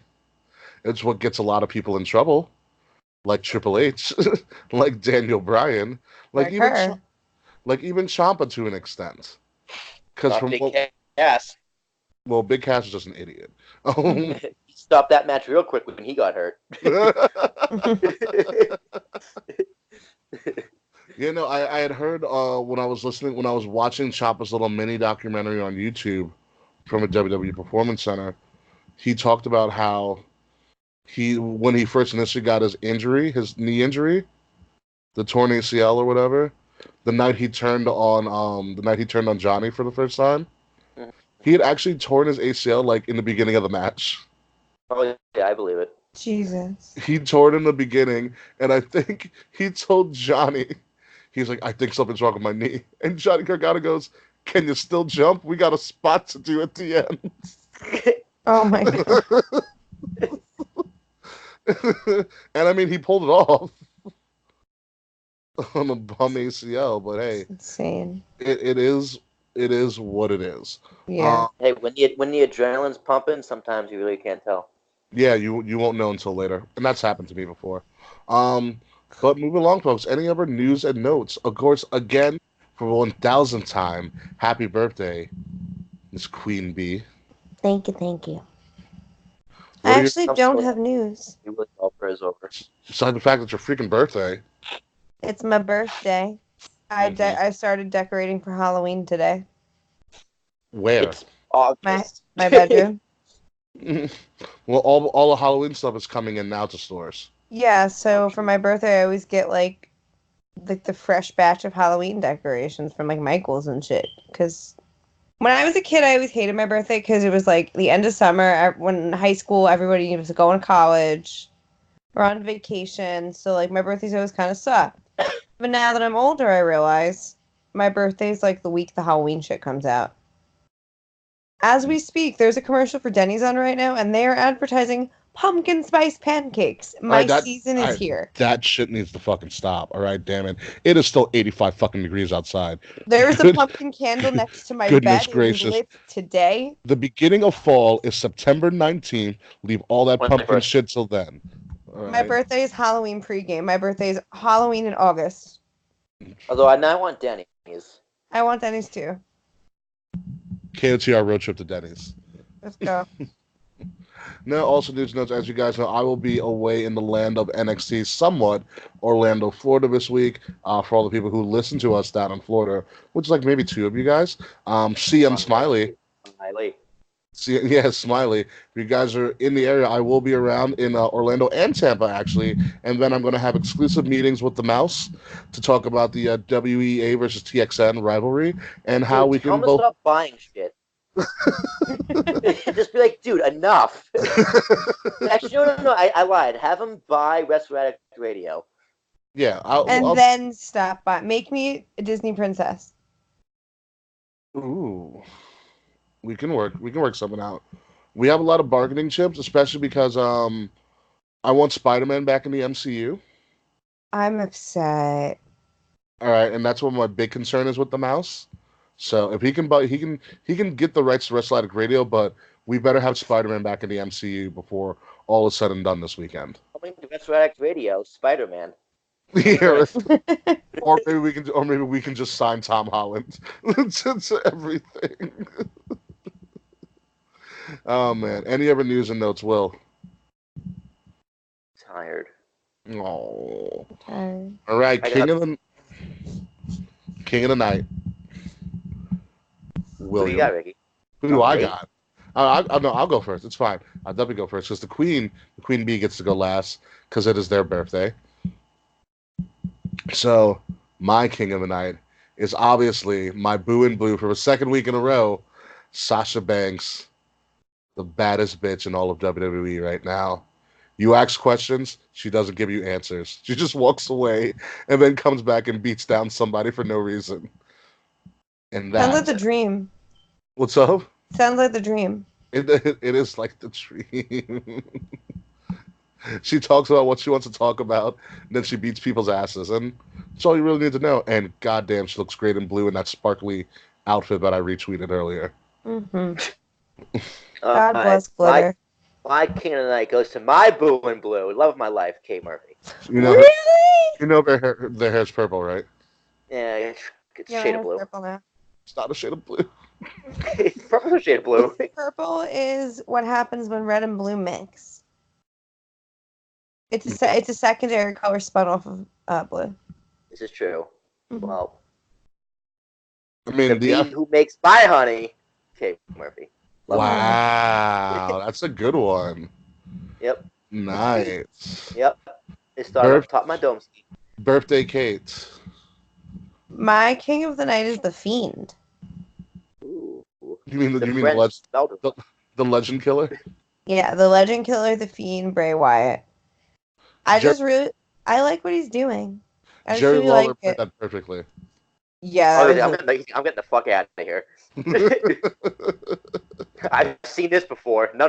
It's what gets a lot of people in trouble, like Triple H, like Daniel Bryan, like her. even Ciampa to an extent. Because Big Cass. Well, Big Cass is just an idiot. He stopped that match real quick when he got hurt. I had heard when I was watching Ciampa's little mini documentary on YouTube from a WWE Performance Center, he talked about how when he first initially got his knee injury, the torn ACL or whatever, the night he turned on Johnny for the first time, he had actually torn his ACL like in the beginning of the match. Oh yeah, I believe it. Jesus. He tore it in the beginning, and I think he told Johnny, he's like, I think something's wrong with my knee. And Johnny Gargano goes, can you still jump? We got a spot to do at the end. Oh my God. And I mean, he pulled it off on a bum ACL, but hey, it's insane. It is what it is. Yeah. Hey, when the adrenaline's pumping, sometimes you really can't tell. Yeah, you won't know until later, and that's happened to me before. But moving along, folks. Any other news and notes? Of course, again for 1000th time, happy birthday, Miss Queen Bee. Thank you. I actually don't have news. Besides the fact that your freaking birthday. It's my birthday. I started decorating for Halloween today. Where? It's August. My bedroom. Well, all the Halloween stuff is coming in now to stores. Yeah, so for my birthday, I always get like the fresh batch of Halloween decorations from like Michael's and shit. Because when I was a kid, I always hated my birthday because it was like the end of summer. When in high school, everybody was going to college or on vacation. So like my birthdays always kind of sucked. But now that I'm older, I realize my birthday's like the week the Halloween shit comes out. As we speak, there's a commercial for Denny's on right now, and they are advertising pumpkin spice pancakes. My season is here. That shit needs to fucking stop. All right, damn it. It is still 85 fucking degrees outside. There's a pumpkin candle next to my Goodness bed. gracious. It lit today. The beginning of fall is September 19th. Leave all that pumpkin shit till then. Right. My birthday is Halloween pregame. My birthday is Halloween in August. Although I want Denny's. I want Denny's too. KOTR road trip to Denny's. Let's go. Now, also news notes, as you guys know, I will be away in the land of NXT, somewhat Orlando, Florida this week. For all the people who listen to us down in Florida, which is like maybe 2 of you guys. CM Smiley. Smiley. If you guys are in the area, I will be around in Orlando and Tampa, actually. And then I'm going to have exclusive meetings with the Mouse to talk about the WEA versus TXN rivalry and how we can both stop buying shit. Just be like, dude, enough. Actually, no, I lied. Have him buy Wrestling Radio. Yeah, then stop by. Make me a Disney princess. Ooh, we can work something out. We have a lot of bargaining chips, especially because I want Spider-Man back in the MCU. I'm upset. All right, and that's what my big concern is with the Mouse. So if he can buy, he can get the rights to Wrestling Radio, but we better have Spider-Man back in the MCU before all is said and done this weekend. Coming to Wrestling Radio, Spider-Man. Yeah, or maybe we can just sign Tom Holland to everything. Oh man! Any other news and notes, Will? Tired. Oh. Tired. All right, King of the Night. William. Who you got, Ricky? Who do I got? I'll go first. It's fine. I'll definitely go first because the Queen Bee gets to go last because it is their birthday. So my King of the Night is obviously my Boo and Blue for the second week in a row, Sasha Banks, the baddest bitch in all of WWE right now. You ask questions, she doesn't give you answers. She just walks away and then comes back and beats down somebody for no reason. And that sounds like the dream. What's up? Sounds like the dream. It is like the dream. She talks about what she wants to talk about, and then she beats people's asses, and that's all you really need to know. And goddamn, she looks great in blue in that sparkly outfit that I retweeted earlier. Mm-hmm. God bless glitter. My King of the Night goes to my Boo and Blue, love of my life, Kate Murphy. Really? You know their hair's purple, right? Yeah, it's a shade of blue. Purple now. It's not a shade of blue. Purple's a shade of blue. Purple is what happens when red and blue mix. It's a secondary color spun off of blue. This is true. Mm-hmm. Well, I mean, the bee who makes my honey, Kate Murphy. Wow, that's a good one. Yep. Nice. Yep. It started off top of my dome ski. Birthday Kate. My King of the Night is the Fiend. Ooh. You mean the Legend Killer? Yeah, the Legend Killer, the Fiend, Bray Wyatt. I like what he's doing. I Jerry really Lawler like played it. that perfectly. Yeah. I'm getting the fuck out of here. I've seen this before. No.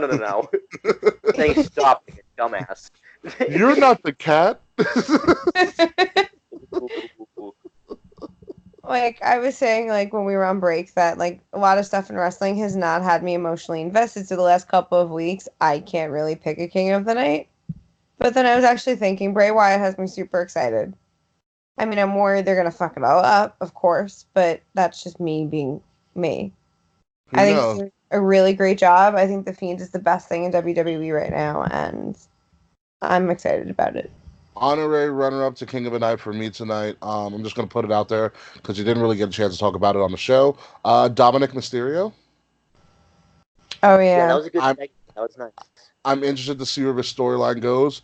They stop it, dumbass. You're not the cat. Like I was saying, like when we were on break, that like a lot of stuff in wrestling has not had me emotionally invested. So the last couple of weeks, I can't really pick a King of the Night. But then I was actually thinking Bray Wyatt has me super excited. I mean, I'm worried they're gonna fuck it all up, of course, but that's just me being me. I think he's doing a really great job. I think the Fiend is the best thing in WWE right now, and I'm excited about it. Honorary runner-up to King of the Night for me tonight. I'm just going to put it out there because you didn't really get a chance to talk about it on the show. Dominic Mysterio. Oh, yeah. That was a good segment. That was nice. I'm interested to see where the storyline goes.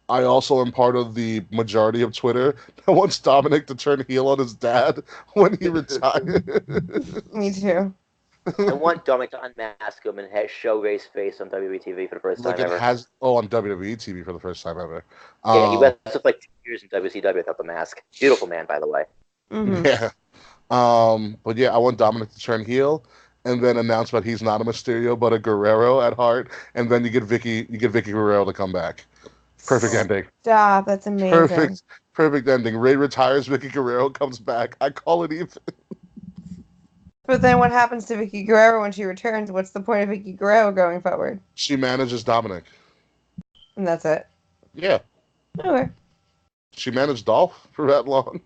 I also am part of the majority of Twitter that wants Dominic to turn heel on his dad when he retired. Me too. I want Dominic to unmask him and show Ray's face on WWE TV for the first time ever. On WWE TV for the first time ever. Yeah, he wrestled like 2 years in WCW without the mask. Beautiful man, by the way. Mm-hmm. Yeah. But yeah, I want Dominic to turn heel and then announce that he's not a Mysterio but a Guerrero at heart, and then you get Vicky Guerrero to come back. Perfect ending. Stop, that's amazing. Perfect ending. Ray retires, Vicky Guerrero comes back. I call it even. But then what happens to Vicky Guerrero when she returns? What's the point of Vicky Guerrero going forward? She manages Dominic. And that's it? Yeah. Okay. She managed Dolph for that long.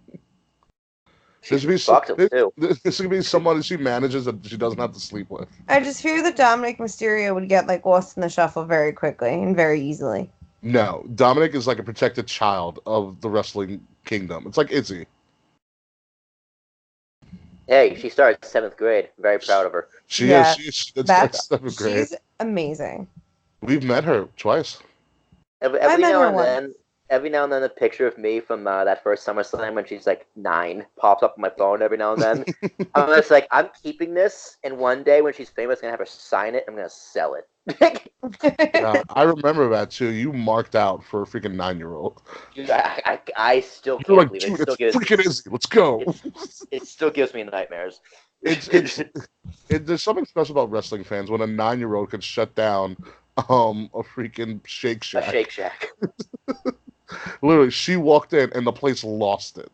She's fucked him too. This could be somebody she manages that she doesn't have to sleep with. I just fear that Dominic Mysterio would get like lost in the shuffle very quickly and very easily. No, Dominic is like a protected child of the wrestling kingdom. It's like Izzy. Hey, she started 7th grade. Very proud of her. She is. She's 7th grade. She's amazing. We've met her twice. Every now and then, a picture of me from that first SummerSlam when she's like 9 pops up on my phone every now and then. I'm just like, I'm keeping this, and one day when she's famous, I'm gonna have her sign it. I'm gonna sell it. Yeah, I remember that too. You marked out for a freaking 9-year-old. Dude, I still can't You're like, believe dude, it. it's freaking Izzy. Let's go. It still gives me nightmares. There's something special about wrestling fans when a 9-year-old could shut down a freaking Shake Shack. A Shake Shack. Literally, she walked in and the place lost it.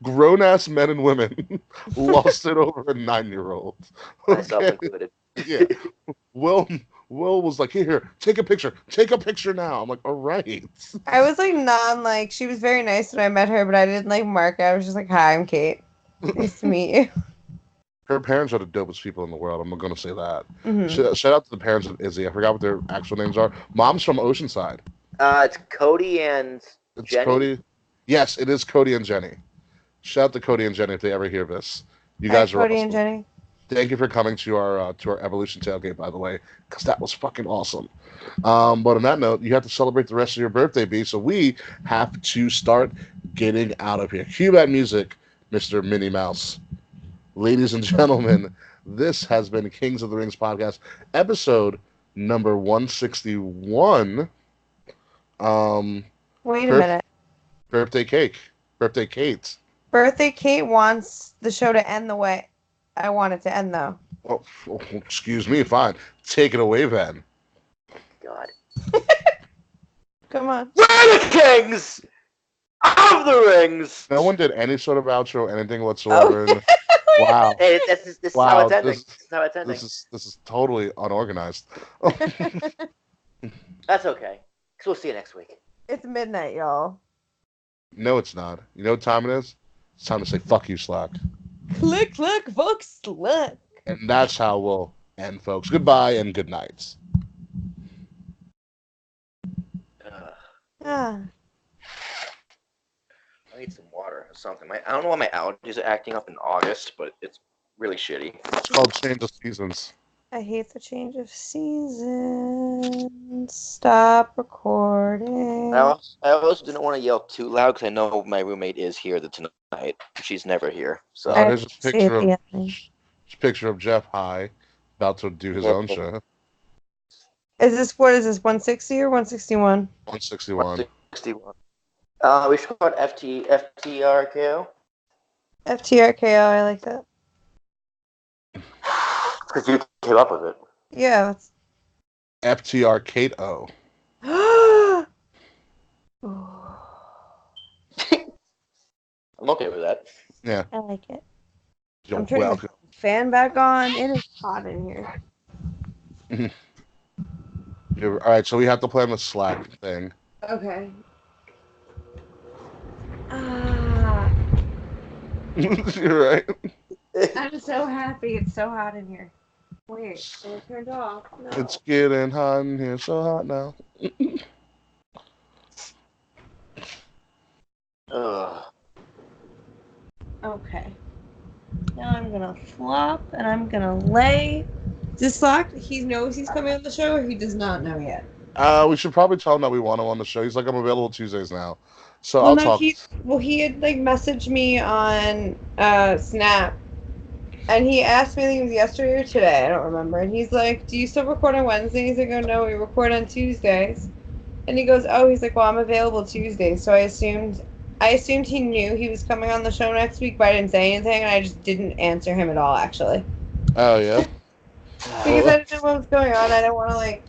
Grown ass men and women lost it over a 9-year-old. Myself included. Yeah. Will was like, here, take a picture. Take a picture now. I'm like, all right. I was like, she was very nice when I met her, but I didn't like mark her. I was just like, hi, I'm Kate. Nice to meet you. Her parents are the dopest people in the world. I'm going to say that. Mm-hmm. Shout out to the parents of Izzy. I forgot what their actual names are. Mom's from Oceanside. It's Cody and Jenny. Cody. Yes, it is Cody and Jenny. Shout out to Cody and Jenny if they ever hear this. You guys are Cody awesome. and Jenny. Thank you for coming to our Evolution tailgate, by the way, because that was fucking awesome. But on that note, you have to celebrate the rest of your birthday, B. So we have to start getting out of here. Cue that music, Mr. Minnie Mouse. Ladies and gentlemen, this has been Kings of the Rings podcast, episode number 161. Wait a minute. Birthday Kate. Birthday Kate wants the show to end the way I want it to end, though. Oh, excuse me, fine. Take it away, then. God. Come on. We're the Kings of the Rings. No one did any sort of outro, anything whatsoever. Oh. Wow. Hey, this is how it's ending. This is how it's ending. This is totally unorganized. That's okay. Because we'll see you next week. It's midnight, y'all. No, it's not. You know what time it is? It's time to say fuck you, Slack. Click, fuck, Slack. And that's how we'll end, folks. Goodbye and good night. Ah. I need some water or something. I don't know why my allergies are acting up in August, but it's really shitty. It's called Change of Seasons. I hate the change of seasons. Stop recording. I also didn't want to yell too loud because I know my roommate is here tonight. She's never here. So there's a picture of Jeff High about to do his own show. Is this 160 or 161? 161. 161. We should call it FTR-Kate-O. FTR-Kate-O, I like that. Because you came up with it. Yeah, that's FTR-Kate-O. I'm okay with that. Yeah. I like it. You're I'm turning welcome. the fan back on. It is hot in here. All right, so we have to plan the Slack thing. Okay. You're right. I'm so happy. It's so hot in here. Wait, it turned off. No. It's getting hot in here, so hot now. Okay. Now I'm gonna flop and I'm gonna lay. Does Slack, he knows he's coming on the show, or he does not know yet? We should probably tell him that we want him on the show. He's like, I'm available Tuesdays now. So I'll talk. He had like messaged me on Snap, and he asked me, I think it was yesterday or today, I don't remember. And he's like, "Do you still record on Wednesdays?" I go, "No, we record on Tuesdays." And he goes, "Oh," he's like, "Well, I'm available Tuesdays." So I assumed he knew he was coming on the show next week, but I didn't say anything, and I just didn't answer him at all, actually. Oh yeah. Because I didn't know what was going on. I didn't want to like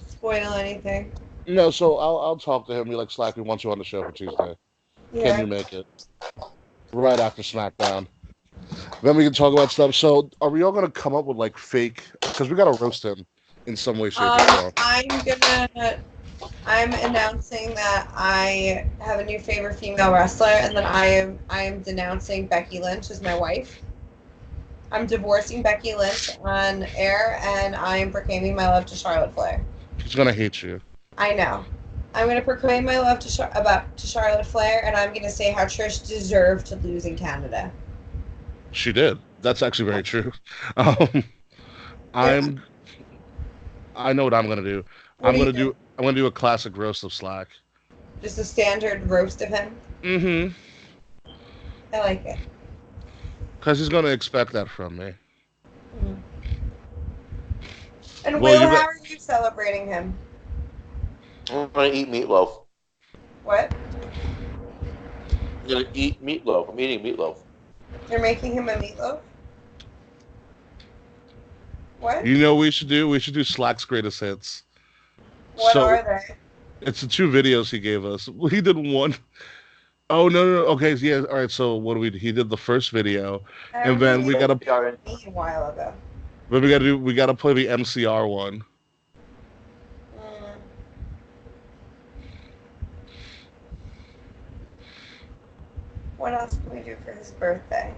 spoil anything. No, so I'll talk to him. Be like, Slack, we want you on the show for Tuesday. Yeah. Can you make it? Right after SmackDown. Then we can talk about stuff. So are we all going to come up with like fake... Because we got to roast him in some way, shape, or form. I'm going to I'm announcing that I have a new favorite female wrestler, and that I am denouncing Becky Lynch as my wife. I'm divorcing Becky Lynch on air, and I am proclaiming my love to Charlotte Flair. She's gonna hate you. I know. I'm going to proclaim my love to Charlotte Flair, and I'm going to say how Trish deserved to lose in Canada. She did. That's actually very true. Um, I know what I'm gonna do. I'm gonna do a classic roast of Slack. Just a standard roast of him. Mm-hmm. I like it. Because he's gonna expect that from me. Mm-hmm. And well, Will, how are you celebrating him? I'm gonna eat meatloaf. What? I'm gonna eat meatloaf. I'm eating meatloaf. You're making him a meatloaf? What? You know what we should do? We should do Slack's greatest hits. What are they? It's the 2 videos he gave us. He did one. Oh no. Okay, yeah. All right. So what do we do? He did the first video, and then we gotta. A while ago. But we gotta play the MCR one. What else can we do for his birthday?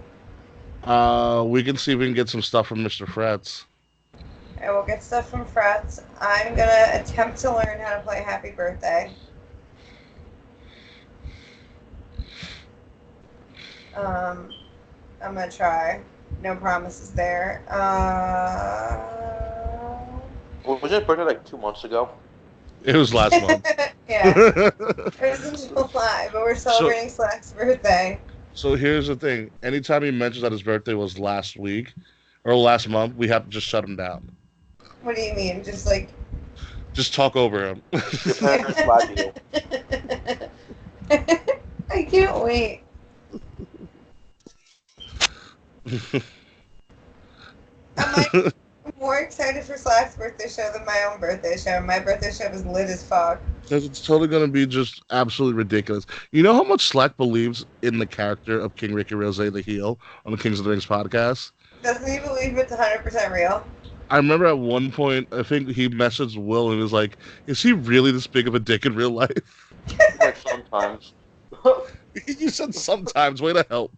We can see if we can get some stuff from Mr. Frets. I will get stuff from Frets. I'm gonna attempt to learn how to play Happy Birthday. I'm gonna try. No promises there. Was his birthday like 2 months ago? It was last month. Yeah. It was in July, but we're celebrating Slack's birthday. So here's the thing. Anytime he mentions that his birthday was last week or last month, we have to just shut him down. What do you mean? Just talk over him. Your parents lied to you. I can't wait. I'm more excited for Slack's birthday show than my own birthday show. My birthday show was lit as fuck. It's totally going to be just absolutely ridiculous. You know how much Slack believes in the character of King Ricky Rose, the heel, on the Kings of the Rings podcast? Doesn't he believe it's 100% real? I remember at one point, I think he messaged Will and was like, is he really this big of a dick in real life? Like sometimes. You said sometimes. Way to help.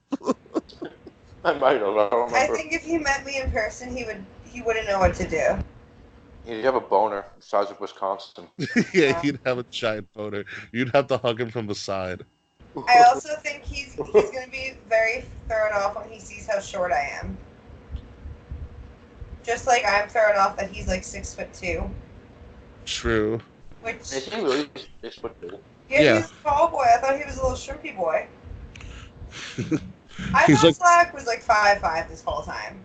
I might have. I don't remember. I think if he met me in person, he wouldn't know what to do. He'd have a boner the size of Wisconsin. Yeah, he'd have a giant boner. You'd have to hug him from the side. I also think he's going to be very thrown off when he sees how short I am. Just like I'm thrown off that he's like 6'2". True. Which is he really 6'2"? Yeah, he's a tall boy. I thought he was a little shrimpy boy. I thought Slack was like 5'5" this whole time.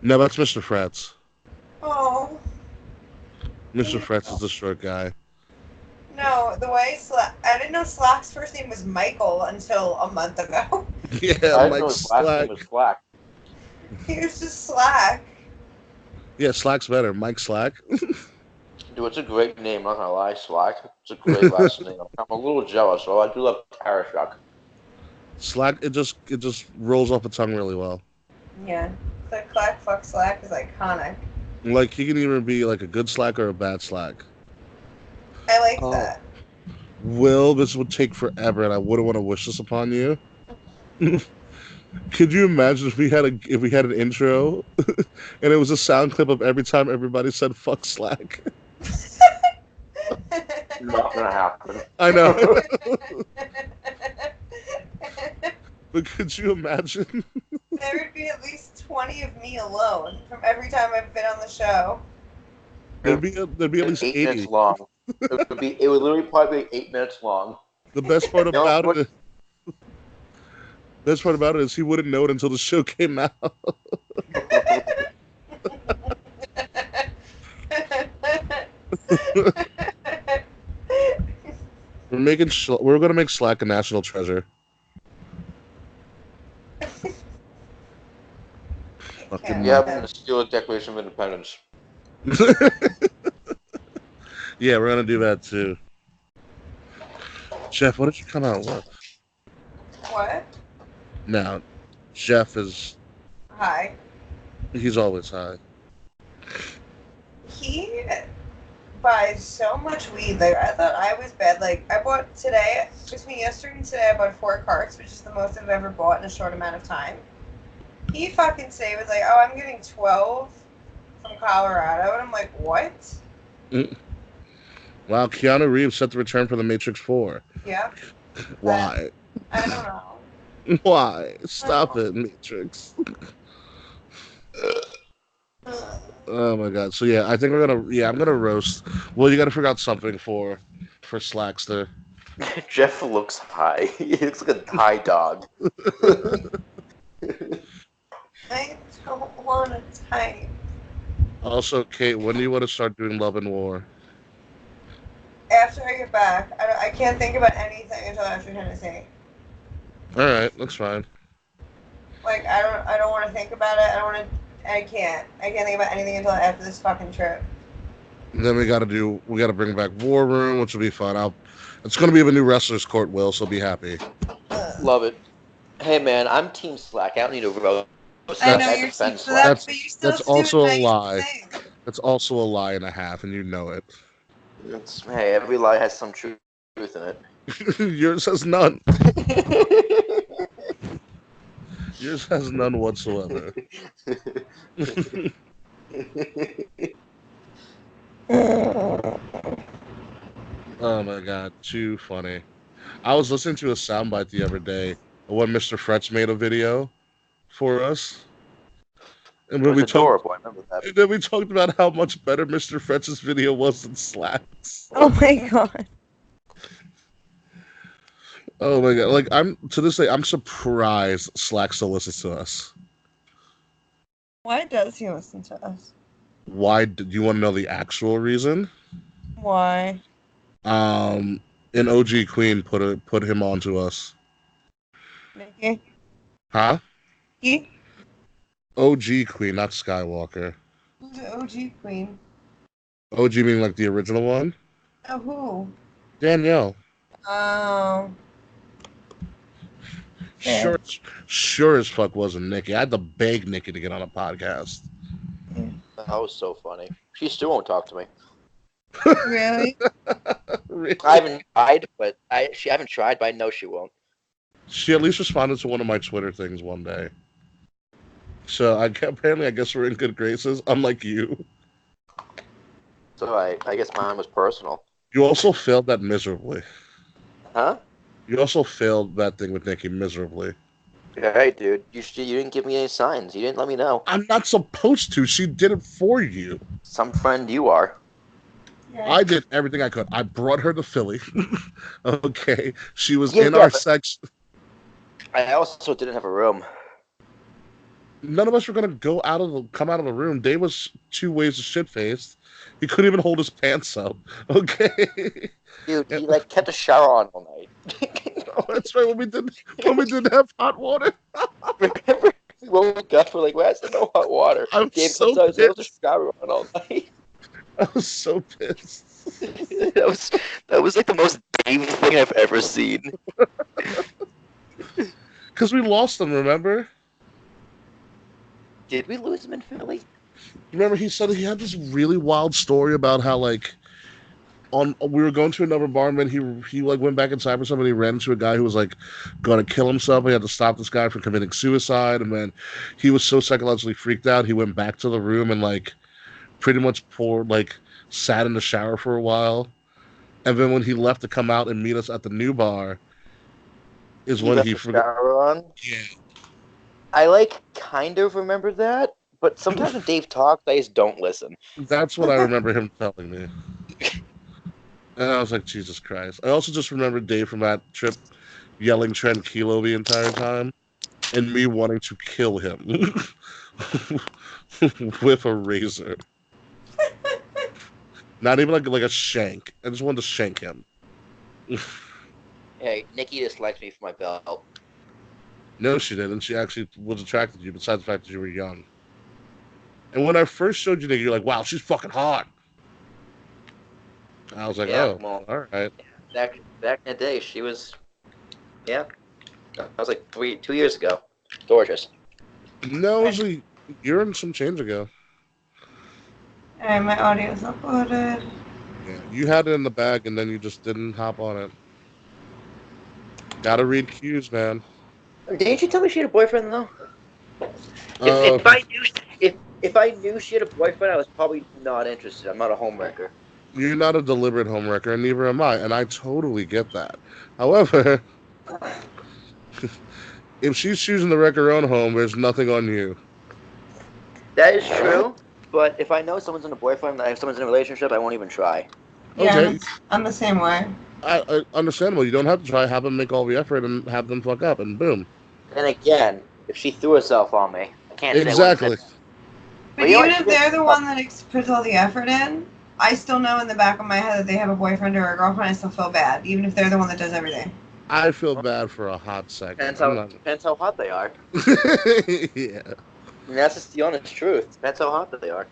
No, that's Mr. Frets. Oh. Mr. Frets is the short guy. No, the way I didn't know Slack's first name was Michael until a month ago. Yeah, I didn't know his last name was Slack. He was just Slack. Yeah, Slack's better. Mike Slack. Dude, it's a great name, not gonna lie, Slack. It's a great last name. I'm a little jealous, though. I do love Parashok. Slack, it just rolls off the tongue really well. Yeah. The clack fuck Slack is iconic. Like, he can either be like a good Slack or a bad Slack. I like that. Will, this would take forever, and I wouldn't want to wish this upon you. Could you imagine if we had an intro, and it was a sound clip of every time everybody said "fuck Slack"? Not gonna happen. I know. But could you imagine? There would be at least 20 of me alone from every time I've been on the show. There'd be at least 8 80. minutes long. It would literally probably be 8 minutes long. The best part about it. Best part about it is he wouldn't know it until the show came out. We're gonna make Slack a national treasure. Yeah, I'm gonna steal a Declaration of Independence. Yeah, we're gonna do that too. Jeff, what did you come out with? What? Now, Jeff is... High. He's always high. He buy so much weed. Like, I thought I was bad. Like, I bought today, between yesterday and today, I bought 4 carts, which is the most I've ever bought in a short amount of time. He fucking say was like, oh, I'm getting 12 from Colorado. And I'm like, what? Wow, Keanu Reeves set to return for The Matrix 4. Yeah. Why? I don't know. Why? Stop it, Matrix. Oh my god. So yeah, I think I'm gonna roast. Well, you gotta figure out something for Slackster. Jeff looks high. He looks like a high dog. I don't want to type. Also, Kate, when do you want to start doing Love and War? After I get back. I can't think about anything until after Tennessee. Alright, that's fine. Like, I don't want to think about it. I can't think about anything until after this fucking trip. And then we gotta bring back War Room, which will be fun. It's gonna be a new Wrestler's Court, Will, so be happy. Love it. Hey man, I'm Team Slack. I don't need a roast. I know you're Team Slack, but you still that's also a nice lie. thing. That's also a lie and a half, and you know it. Hey, every lie has some truth in it. Yours has none. Yours has none whatsoever. Oh my god, too funny. I was listening to a soundbite the other day when Mr. Fretch made a video for us. And when adorable. I remember that. And then we talked about how much better Mr. Fretch's video was than Slack's. Oh my god. Oh my god! Like to this day, I'm surprised Slack still listens to us. Why does he listen to us? Why? Do you want to know the actual reason? Why? An OG Queen put him on to us. Nikki? Huh? He? OG Queen, not Skywalker. Who's the OG Queen? OG meaning like the original one? Oh, who? Danielle. Oh. Sure as fuck wasn't Nikki. I had to beg Nikki to get on a podcast. That was so funny. She still won't talk to me. Really? Really? I haven't tried, but I haven't tried, but I know she won't. She at least responded to one of my Twitter things one day. So apparently I guess we're in good graces, unlike you. So I guess mine was personal. You also failed that miserably. Huh? You also failed that thing with Nikki miserably. Hey, dude, you didn't give me any signs. You didn't let me know. I'm not supposed to. She did it for you. Some friend you are. I did everything I could. I brought her to Philly. Okay. She was in our section. I also didn't have a room. None of us were going to come out of the room. Dave was 2 ways of shit-faced. He couldn't even hold his pants up. Okay. Dude, he kept a shower on all night. Oh, that's right. When we didn't have hot water. Remember? We woke up, we're like, why is there no hot water? I'm Dave so comes out, there was pissed. a shower on all night. I was so pissed. that was like the most Dave thing I've ever seen. Because we lost them, remember? Did we lose him in Philly? Remember, he said he had this really wild story about how we were going to another bar, and then he went back inside for something. He ran into a guy who was going to kill himself. He had to stop this guy from committing suicide, and then he was so psychologically freaked out, he went back to the room and pretty much sat in the shower for a while. And then when he left to come out and meet us at the new bar, is when he forgot. Shower on? Yeah. I kind of remember that, but sometimes when Dave talks, I just don't listen. That's what I remember him telling me. And I was like, Jesus Christ. I also just remember Dave from that trip yelling tranquilo the entire time and me wanting to kill him with a razor. Not even like a shank. I just wanted to shank him. Hey, Nikki dislikes me for my belt. No, she didn't. She actually was attracted to you, besides the fact that you were young. And when I first showed you Nikki, you're like, wow, she's fucking hot. I was like, Yeah, oh, well, all right. Back in the day, she was, that was 2 years ago. Gorgeous. No, it was a year and some change ago. Alright, my audio's uploaded. Yeah, you had it in the bag, and then you just didn't hop on it. Gotta read cues, man. Didn't you tell me she had a boyfriend though? Uh, If I knew she had a boyfriend, I was probably not interested. I'm not a homewrecker. you're not a deliberate homewrecker, and neither am I, and I totally get that. However, if she's choosing to wreck her own home, there's nothing on you. That is true. But if I know someone's in a boyfriend, if someone's in a relationship, I won't even try. Yeah, Okay, I'm the same way. I understandable. You don't have to try. Have them make all the effort and have them fuck up, and boom. And again, if she threw herself on me, I can't say what Exactly. But even if they're the one that puts all the effort in, I still know in the back of my head that they have a boyfriend or a girlfriend. I still feel bad, even if they're the one that does everything. I feel bad for a hot second. Depends how hot they are. Yeah. And that's just the honest truth. Depends how hot they are.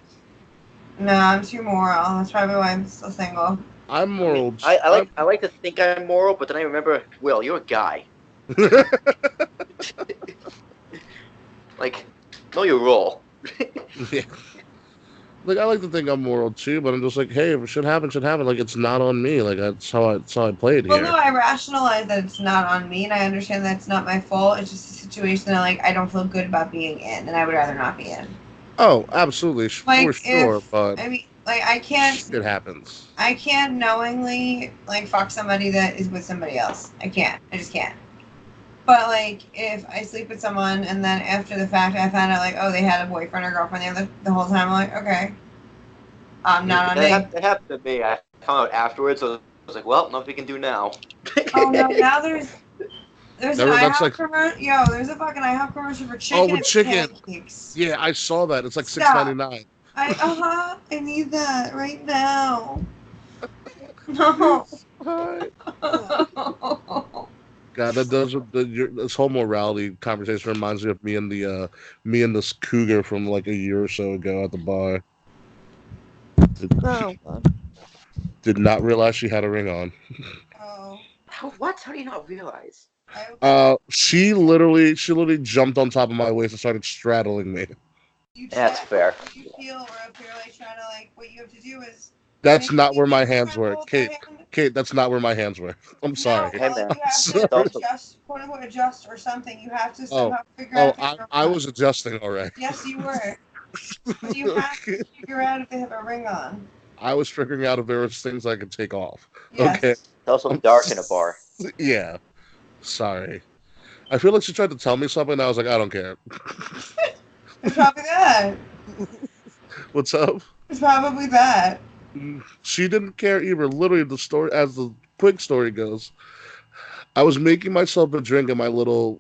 No, I'm too moral. That's probably why I'm still single. I'm moral. I like to think I'm moral, but then I remember, Will, you're a guy. Like, know your role. Yeah. Like, I like to think I'm moral too, but I'm just like, hey, if it should happen, should happen. Like, it's not on me. Like, that's how I played here. Well, no, I rationalize that it's not on me, and I understand that it's not my fault. It's just a situation that, I don't feel good about being in, and I would rather not be in. Oh, absolutely, for sure. But I mean, I can't. It happens. I can't knowingly fuck somebody that is with somebody else. I can't. I just can't. But if I sleep with someone and then after the fact I find out oh, they had a boyfriend or girlfriend the whole time, I'm like, okay, not on me. That happened to me. I found out afterwards. So I was like, well, nothing we can do now. Oh no! Now there's an IHOP commercial. Yo, there's a fucking IHOP commercial for chicken. Oh, with chicken. Pancakes. Yeah, I saw that. It's like $6.99. I need that right now. No. God, that does this whole morality conversation reminds me of me and this cougar from a year or so ago at the bar. Did not realize she had a ring on. Oh. What? How do you not realize? She literally jumped on top of my waist and started straddling me. That's fair. You feel, or if you're trying to what you have to do is. That's not where my hands were, Kate. Kate, that's not where my hands were. I'm sorry. No, well, you have to adjust, quote unquote, adjust or something. You have to somehow figure out. I was adjusting already. Yes, you were. But you have to figure out if they have a ring on. I was figuring out if there was things I could take off. Yes. Okay. It's also dark in a bar. Yeah. Sorry. I feel like she tried to tell me something and I was like, I don't care. It's probably that. What's up? It's probably that. She didn't care either. Literally, the story, as the quick story goes, I was making myself a drink in my little,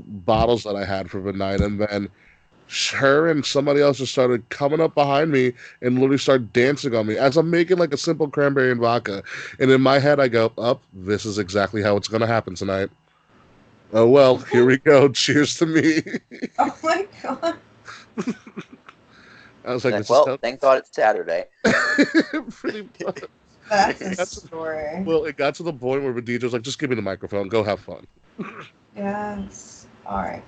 bottles that I had for the night, and then her and somebody else just started coming up behind me and literally started dancing on me as I'm making a simple cranberry and vodka. And in my head, I go, this is exactly how it's going to happen tonight. Oh, well, here we go. Cheers to me. Oh, my God. I was like, well, thank God it's Saturday. Pretty much. That's a story. Well, it got to the point where the DJ was like, just give me the microphone. Go have fun. Yes. All right.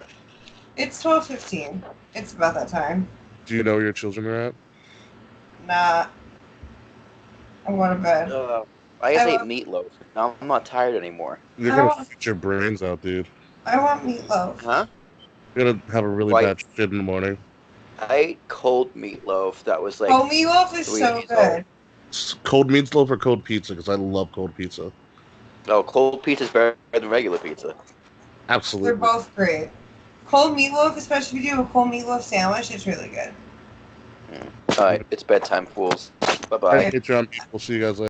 It's 12:15. It's about that time. Do you know where your children are at? Nah. I'm going to bed. I guess I ate meatloaf. Now I'm not tired anymore. You're going to fit your brains out, dude. I want meatloaf. Huh? You're going to have a really bad shit in the morning. I ate cold meatloaf. That was cold meatloaf is so good. Cold meatloaf or cold pizza? Because I love cold pizza. Oh, cold pizza is better than regular pizza. Absolutely. They're both great. Cold meatloaf, especially if you do a cold meatloaf sandwich, it's really good. All right, it's bedtime, fools. Bye-bye. Hey, John. We'll see you guys later.